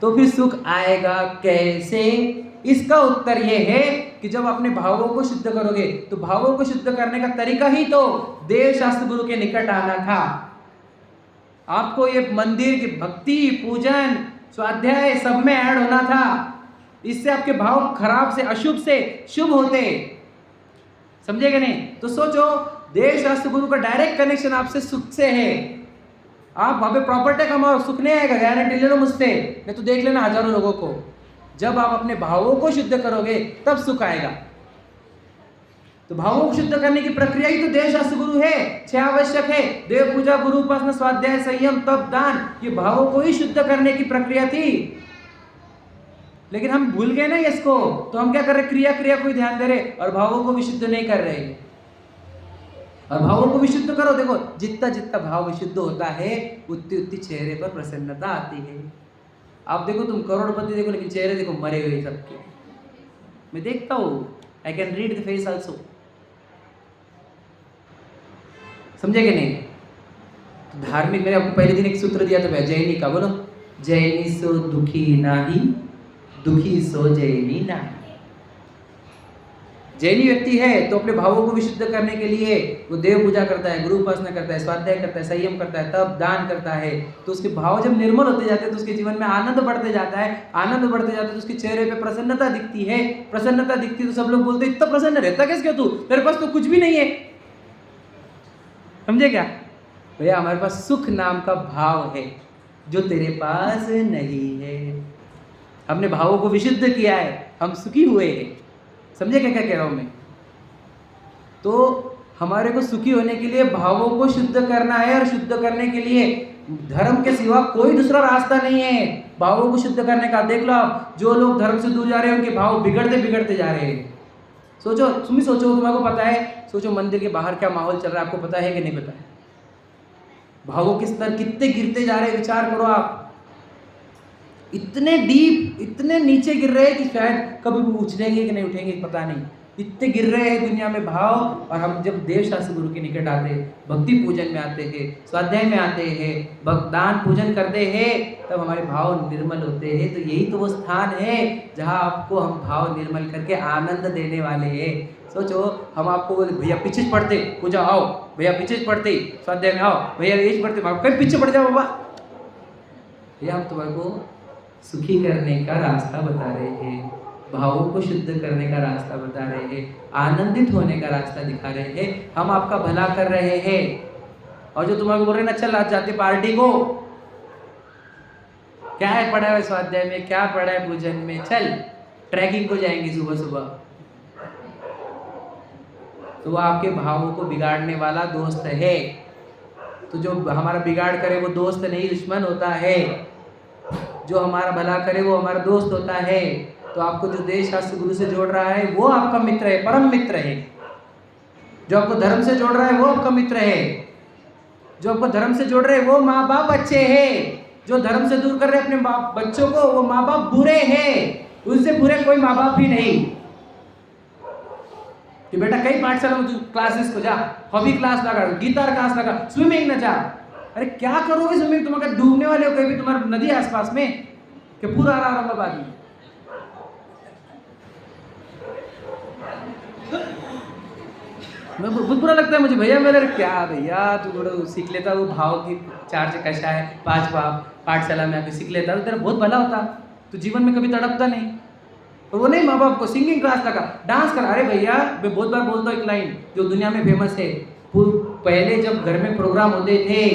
तो फिर सुख आएगा कैसे? इसका उत्तर यह है कि जब अपने भावों को शुद्ध करोगे, तो भावों को शुद्ध करने का तरीका ही तो देव शास्त्र गुरु के निकट आना था। आपको ये मंदिर की भक्ति, पूजन, स्वाध्याय सब में ऐड होना था। इससे आपके भाव खराब से, अशुभ से शुभ होते, समझेगा नहीं? तो सोचो, देव शास्त्र गुरु का डायरेक्ट कनेक्शन आपसे सुख से है। आप वहां पे प्रॉपर्टी कमाओ, सुख नहीं आएगा, गारंटी ले लो मुझसे, नहीं तो देख लेना हजारों लोगों को। जब आप अपने भावों को शुद्ध करोगे तब सुख आएगा। तो भावों को शुद्ध करने की प्रक्रिया ही तो देव शास्त्र गुरु है, 6 आवश्यक है, देव पूजा, गुरु उपासना, स्वाध्याय, संयम, तप, दान, ये भावों को ही शुद्ध करने की प्रक्रिया थी। लेकिन हम भूल गए ना इसको, तो हम क्या कर रहे, क्रिया को ही ध्यान दे रहे और भावों को विशुद्ध नहीं कर रहे। और भावों को विशुद्ध करो, देखो जितना जितना भाव विशुद्ध होता है उतनी उतनी चेहरे पर प्रसन्नता आती है। आप देखो, तुम करोड़पति देखो, लेकिन चेहरे देखो मरे हुए सबके। मैं देखता हूँ, I can read the face also. समझे कि नहीं? तो धार्मिक, मैंने आपको पहले दिन एक सूत्र दिया था जैनी का, बोलो जैनी सो दुखी नाही, दुखी सो जैनी नाही। जैनी व्यक्ति है तो अपने भावों को विशुद्ध करने के लिए वो देव पूजा करता है, गुरु उपासना करता है, स्वाध्याय करता है, संयम करता है, तप, दान करता है। तो उसके भाव जब निर्मल होते जाते हैं तो उसके जीवन में आनंद बढ़ते जाता है, आनंद बढ़ते जाता है तो उसके चेहरे पे प्रसन्नता दिखती है, प्रसन्नता दिखती है तो सब लोग बोलते हैं इतना प्रसन्न रहता कैसे क्यों तू, तेरे पास तो कुछ भी नहीं है। समझे क्या भैया? हमारे पास सुख नाम का भाव है जो तेरे पास नहीं है। हमने भावों को विशुद्ध किया है, हम सुखी हुए हैं। समझे क्या क्या कह रहा हूं मैं? तो हमारे को सुखी होने के लिए भावों को शुद्ध करना है, और शुद्ध करने के लिए धर्म के सिवा कोई दूसरा रास्ता नहीं है भावों को शुद्ध करने का। देख लो आप, जो लोग धर्म से दूर जा रहे हैं उनके भाव बिगड़ते बिगड़ते जा रहे हैं। सोचो, तुम ही सोचो, तुम्हारे को पता है, सोचो मंदिर के बाहर क्या माहौल चल रहा है, आपको पता है कि नहीं पता है? भावों के स्तर कितने गिरते जा रहे हैं, विचार करो आप। इतने डीप, इतने नीचे गिर रहे हैं कि शायद कभी भी उछलेंगे कि नहीं उठेंगे पता नहीं, इतने गिर रहे हैं दुनिया में भाव। और हम जब देव शास्त्र गुरु के निकट आते हैं, भक्ति पूजन में आते हैं, स्वाध्याय में आते हैं, भक्तदान पूजन करते हैं, तब हमारे भाव निर्मल होते हैं। तो यही तो वो स्थान है जहाँ आपको हम भाव निर्मल करके आनंद देने वाले हैं। सोचो, हम आपको बोले भैया पीछे पढ़ते पूजा आओ, भैया पीछे पढ़ते स्वाध्याय में आओ, भैया ये पढ़ते कहीं पीछे पड़ जाओ बाबा, भैया हम तुम्हारे को सुखी करने का रास्ता बता रहे हैं, भावों को शुद्ध करने का रास्ता बता रहे हैं, आनंदित होने का रास्ता दिखा रहे हैं, हम आपका भला कर रहे हैं। और जो तुम्हारे को बोल रहे ना चल आज जाते पार्टी को, क्या है पढ़ा है स्वाध्याय में, क्या पढ़ा है पूजन में, चल ट्रैकिंग को जाएंगे सुबह सुबह, तो वो आपके भावों को बिगाड़ने वाला दोस्त है। तो जो हमारा बिगाड़ करे वो दोस्त नहीं, दुश्मन होता है। जो हमारा भला करे वो हमारा दोस्त होता है। तो आपको जो देव शास्त्र गुरु से जोड़ रहा है वो आपका मित्र है, परम मित्र है। जो आपको धर्म से जोड़ रहा है वो आपका मित्र है। जो आपको धर्म से जोड़ रहे हैं वो माँ बाप अच्छे हैं। जो धर्म से दूर कर रहे हैं अपने बच्चों को, वो माँ बाप बुरे हैं। उनसे बुरे कोई माँ बाप भी नहीं। कि बेटा कई पाठशाला में तू क्लासेस को जा, हॉबी क्लास लगा, गिटार क्लास लगा, स्विमिंग न जा। अरे क्या करोगे स्विमिंग? तुम अगर डूबने वाले हो, कहीं भी तुम्हारा नदी है आसपास में कि पूरा औरंगाबाद में, मैं बहुत बुरा लगता है मुझे भैया। मेरे क्या भैया तू थोड़ा सीख लेता, वो भाव की 4 से कशा है 5 भाव पाठशाला में आके सीख लेता तो तेरा बहुत भला होता। तो जीवन में कभी तड़पता नहीं। तो वो नहीं, माँ बाप को सिंगिंग क्लास लगा, डांस कर। अरे भैया मैं बहुत बार बोलता हूँ एक लाइन जो दुनिया में फेमस है। पहले जब घर में प्रोग्राम होते थे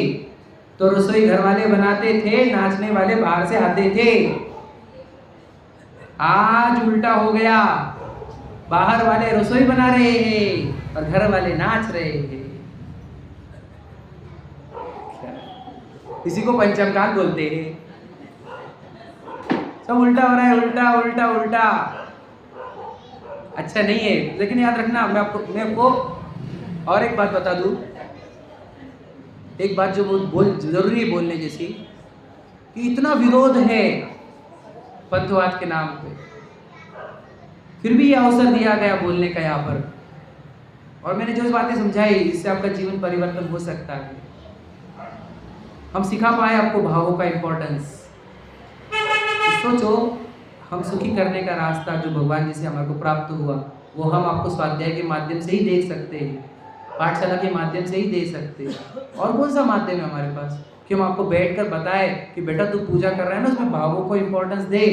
तो रसोई घर वाले बनाते थे, नाचने वाले बाहर से आते थे। आज उल्टा हो गया, बाहर वाले रसोई बना रहे हैं और घर वाले नाच रहे हैं। इसी को पंचमकाल बोलते हैं। सब उल्टा हो रहा है, उल्टा उल्टा उल्टा। अच्छा नहीं है। लेकिन याद रखना, मैं आपको और एक बात बता दूं, एक बात जो जरूरी है बोलने जैसी, कि इतना विरोध है पंथवाद के नाम पे, फिर भी ये अवसर दिया गया बोलने का यहाँ पर। और मैंने जो बातें समझाई, इससे आपका जीवन परिवर्तन हो सकता है। हम सिखा पाए आपको भावों का इंपॉर्टेंस। सोचो, हम सुखी करने का रास्ता जो भगवान जी से हमारे को प्राप्त हुआ, वो हम आपको स्वाध्याय के माध्यम से ही देख सकते हैं, पाठशाला के माध्यम से ही दे सकते हैं। और कौन सा माध्यम है हमारे पास कि हम आपको बैठकर बताएं कि बेटा तू पूजा कर रहा है ना, उसमें भावों को इंपॉर्टेंस दे,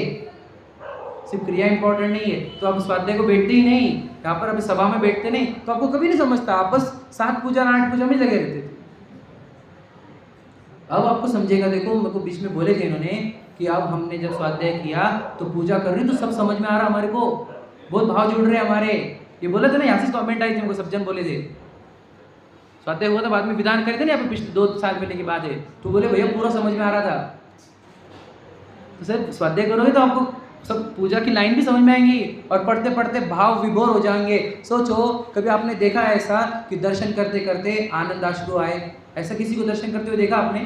सिर्फ क्रिया इंपॉर्टेंट नहीं है। तो आप स्वाध्याय को बैठते ही नहीं, यहाँ पर अभी सभा में बैठते नहीं, तो आपको कभी नहीं समझता। आप बस 7 पूजा 8 पूजा में लगे रहते थे। अब आपको समझेगा। देखो मेरे को बीच में बोले थे इन्होंने कि अब हमने जब स्वाध्याय किया तो पूजा कर रही तो सब समझ में आ रहा हमारे को, बहुत भाव जुड़ रहे हैं हमारे। ये बोले थे ना, यहाँ से कमेंट आई थी हमको, सब जन बोले थे। स्वाध्याय हुआ था, बाद में विधान करे थे ना, पिछले 2 साल पहले की बात है, तो बोले भैया पूरा समझ में आ रहा था। तो सर स्वाध्याय करोगे तो आपको सब पूजा की लाइन भी समझ में आएंगी और पढ़ते पढ़ते भाव विभोर हो जाएंगे। सोचो कभी आपने देखा है ऐसा कि दर्शन करते करते आनंद अश्रु आए? ऐसा किसी को दर्शन करते हुए देखा आपने?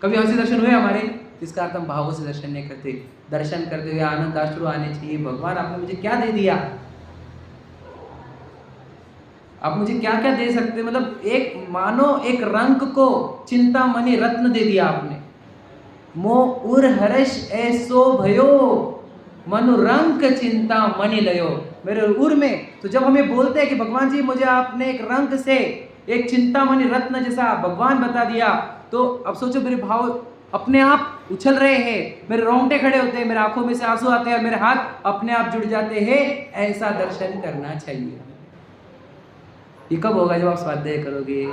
कभी ऐसे दर्शन हुए हमारे? इसका अर्थ हम भावों से दर्शन नहीं करते। दर्शन करते हुए आनंद अश्रु आने चाहिए। भगवान आपने मुझे क्या दे दिया, आप मुझे क्या क्या दे सकते, मतलब एक मानो एक रंग को चिंतामणि रत्न दे दिया आपने। मो उर हर्ष ऐसो भयो मनु रंग चिंता मणि लयो, मेरे उर में। तो जब हमें बोलते हैं कि भगवान जी मुझे आपने एक रंग से एक चिंतामणि रत्न जैसा भगवान बता दिया, तो अब सोचो मेरे भाव अपने आप उछल रहे हैं, मेरे रोंगटे खड़े होते हैं, मेरे आंखों में से आंसू आते हैं, मेरे हाथ अपने आप जुड़ जाते हैं। ऐसा दर्शन करना चाहिए। ये कब होगा? जब आप स्वाध्याय करोगे,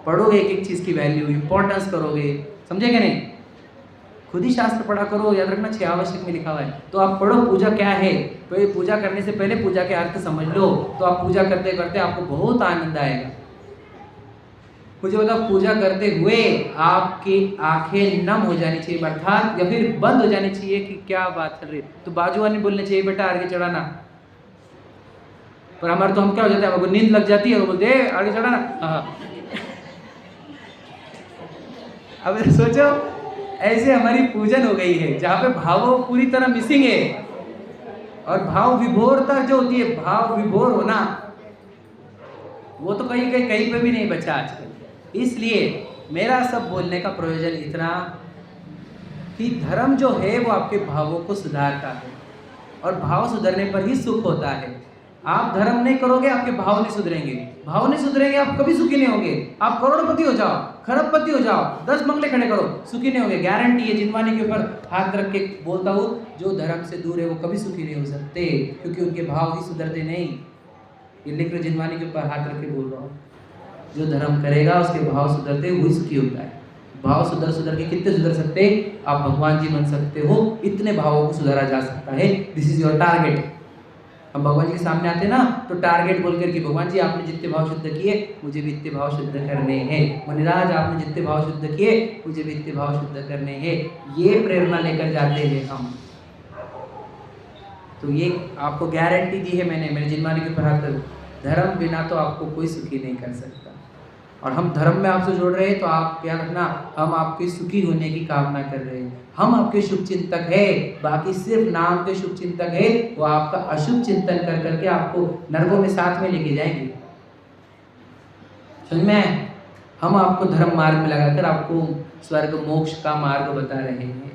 पढ़ोगे, एक एक चीज की वैल्यू इंपॉर्टेंस करोगे, समझेंगे नहीं? खुद ही शास्त्र पढ़ा करो, याद रखना 6 आवश्यक में लिखा हुआ है। तो आप पढ़ो पूजा क्या है, तो ये पूजा करने से पहले पूजा के अर्थ समझ लो, तो आप पूजा करते करते आपको बहुत आनंद आएगा। मुझे बताओ, पूजा करते हुए आपकी आंखें नम हो जानी चाहिए, अर्थात या फिर बंद हो जानी चाहिए कि क्या बात चल रही है। तो बाजू वाले बोलने चाहिए बेटा आगे चढ़ाना, पर हमारे तो हम क्या हो जाते हैं, हमको नींद लग जाती है, वो बोलते आगे चढ़ाना। हाँ, अब सोचो ऐसे हमारी पूजन हो गई है जहाँ पे भाव पूरी तरह मिसिंग है। और भाव विभोरता जो होती है, भाव विभोर होना, वो तो कहीं पे भी नहीं बचा आजकल। इसलिए मेरा सब बोलने का प्रयोजन इतना कि धर्म जो है वो आपके भावों को सुधारता है, और भाव सुधरने पर ही सुख होता है। आप धर्म नहीं करोगे, आपके भाव नहीं सुधरेंगे, भाव नहीं सुधरेंगे, आप कभी सुखी नहीं होंगे। आप करोड़पति हो जाओ, खरबपति हो जाओ, 10 बंगले खड़े करो, सुखी नहीं होंगे, गारंटी है। जिनवानी के ऊपर हाथ रख के बोलता हूँ, जो धर्म से दूर है वो कभी सुखी नहीं हो सकते, क्योंकि उनके भाव ही सुधरते नहीं। ये लिख लो, जिनवानी के ऊपर हाथ रख के बोल रहा हूँ, जो धर्म करेगा उसके भाव सुधरते वही सुखी होता है। भाव सुधर के कितने सुधर सकते? आप भगवान जी बन सकते हो, इतने भावों को सुधारा जा सकता है। This is your target. हम भगवान जी के सामने आते ना, तो टारगेट बोलकर कि भगवान जी आपने जितने भाव शुद्ध किए मुझे भी इतने भाव शुद्ध करने हैं। मुनिराज आपने जितने भाव शुद्ध किए मुझे भी इतने भाव शुद्ध करने हैं। ये प्रेरणा लेकर जाते हैं हम। तो ये आपको गारंटी दी है मैंने, मेरे जिनवानी के ऊपर हाथ रखो, धर्म बिना तो आपको कोई सुखी नहीं कर सकता। और हम धर्म में आपसे जोड़ रहे हैं, तो आप क्या रखना, हम आपके सुखी होने की कामना कर रहे हैं। हम आपके शुभ चिंतक है, बाकी सिर्फ नाम के शुभ चिंतक है, वो आपका अशुभ चिंतन कर करके आपको नरकों में साथ में लेके जाएंगे। समझ में? हम आपको धर्म मार्ग में लगाकर आपको स्वर्ग मोक्ष का मार्ग बता रहे हैं।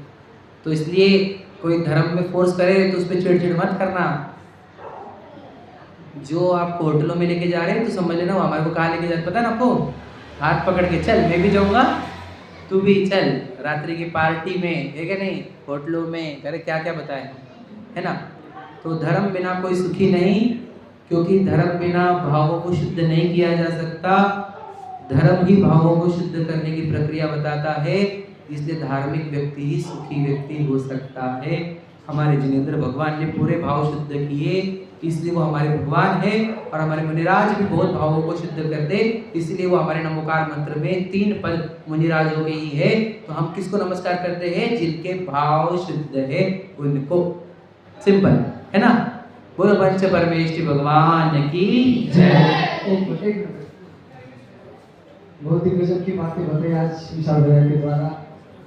तो इसलिए कोई धर्म में फोर्स करे तो उस पर चिड़चिड़ मत करना। जो आपको होटलों में लेके जा रहे हैं तो समझ लेना वो हमारे को कहाँ लेके जाते, पता है ना आपको? हाथ पकड़ के चल, मैं भी जाऊँगा तू भी चल, रात्रि की पार्टी में, है क्या नहीं, होटलों में, अरे क्या क्या बताए, है ना। तो धर्म बिना कोई सुखी नहीं, क्योंकि धर्म बिना भावों को शुद्ध नहीं किया जा सकता। धर्म ही भावों को शुद्ध करने की प्रक्रिया बताता है, इसलिए धार्मिक व्यक्ति ही सुखी व्यक्ति हो सकता है। हमारे जिनेंद्र भगवान ने पूरे भाव शुद्ध किए, इसलिए वो हमारे भगवान है। और हमारे मुनिराज भी बहुत भावों को शुद्ध करते, इसलिए वो हमारे नमोकार मंत्र में 3 पद मुनिराजों के ही है। तो हम किसको नमस्कार करते हैं? जिनके भाव शुद्ध है उनको। सिंपल है ना। बोलो पंच परमेष्टि भगवान की जय। बहुत ही गजब की बातें बताई आज विशाल भैया के द्वारा।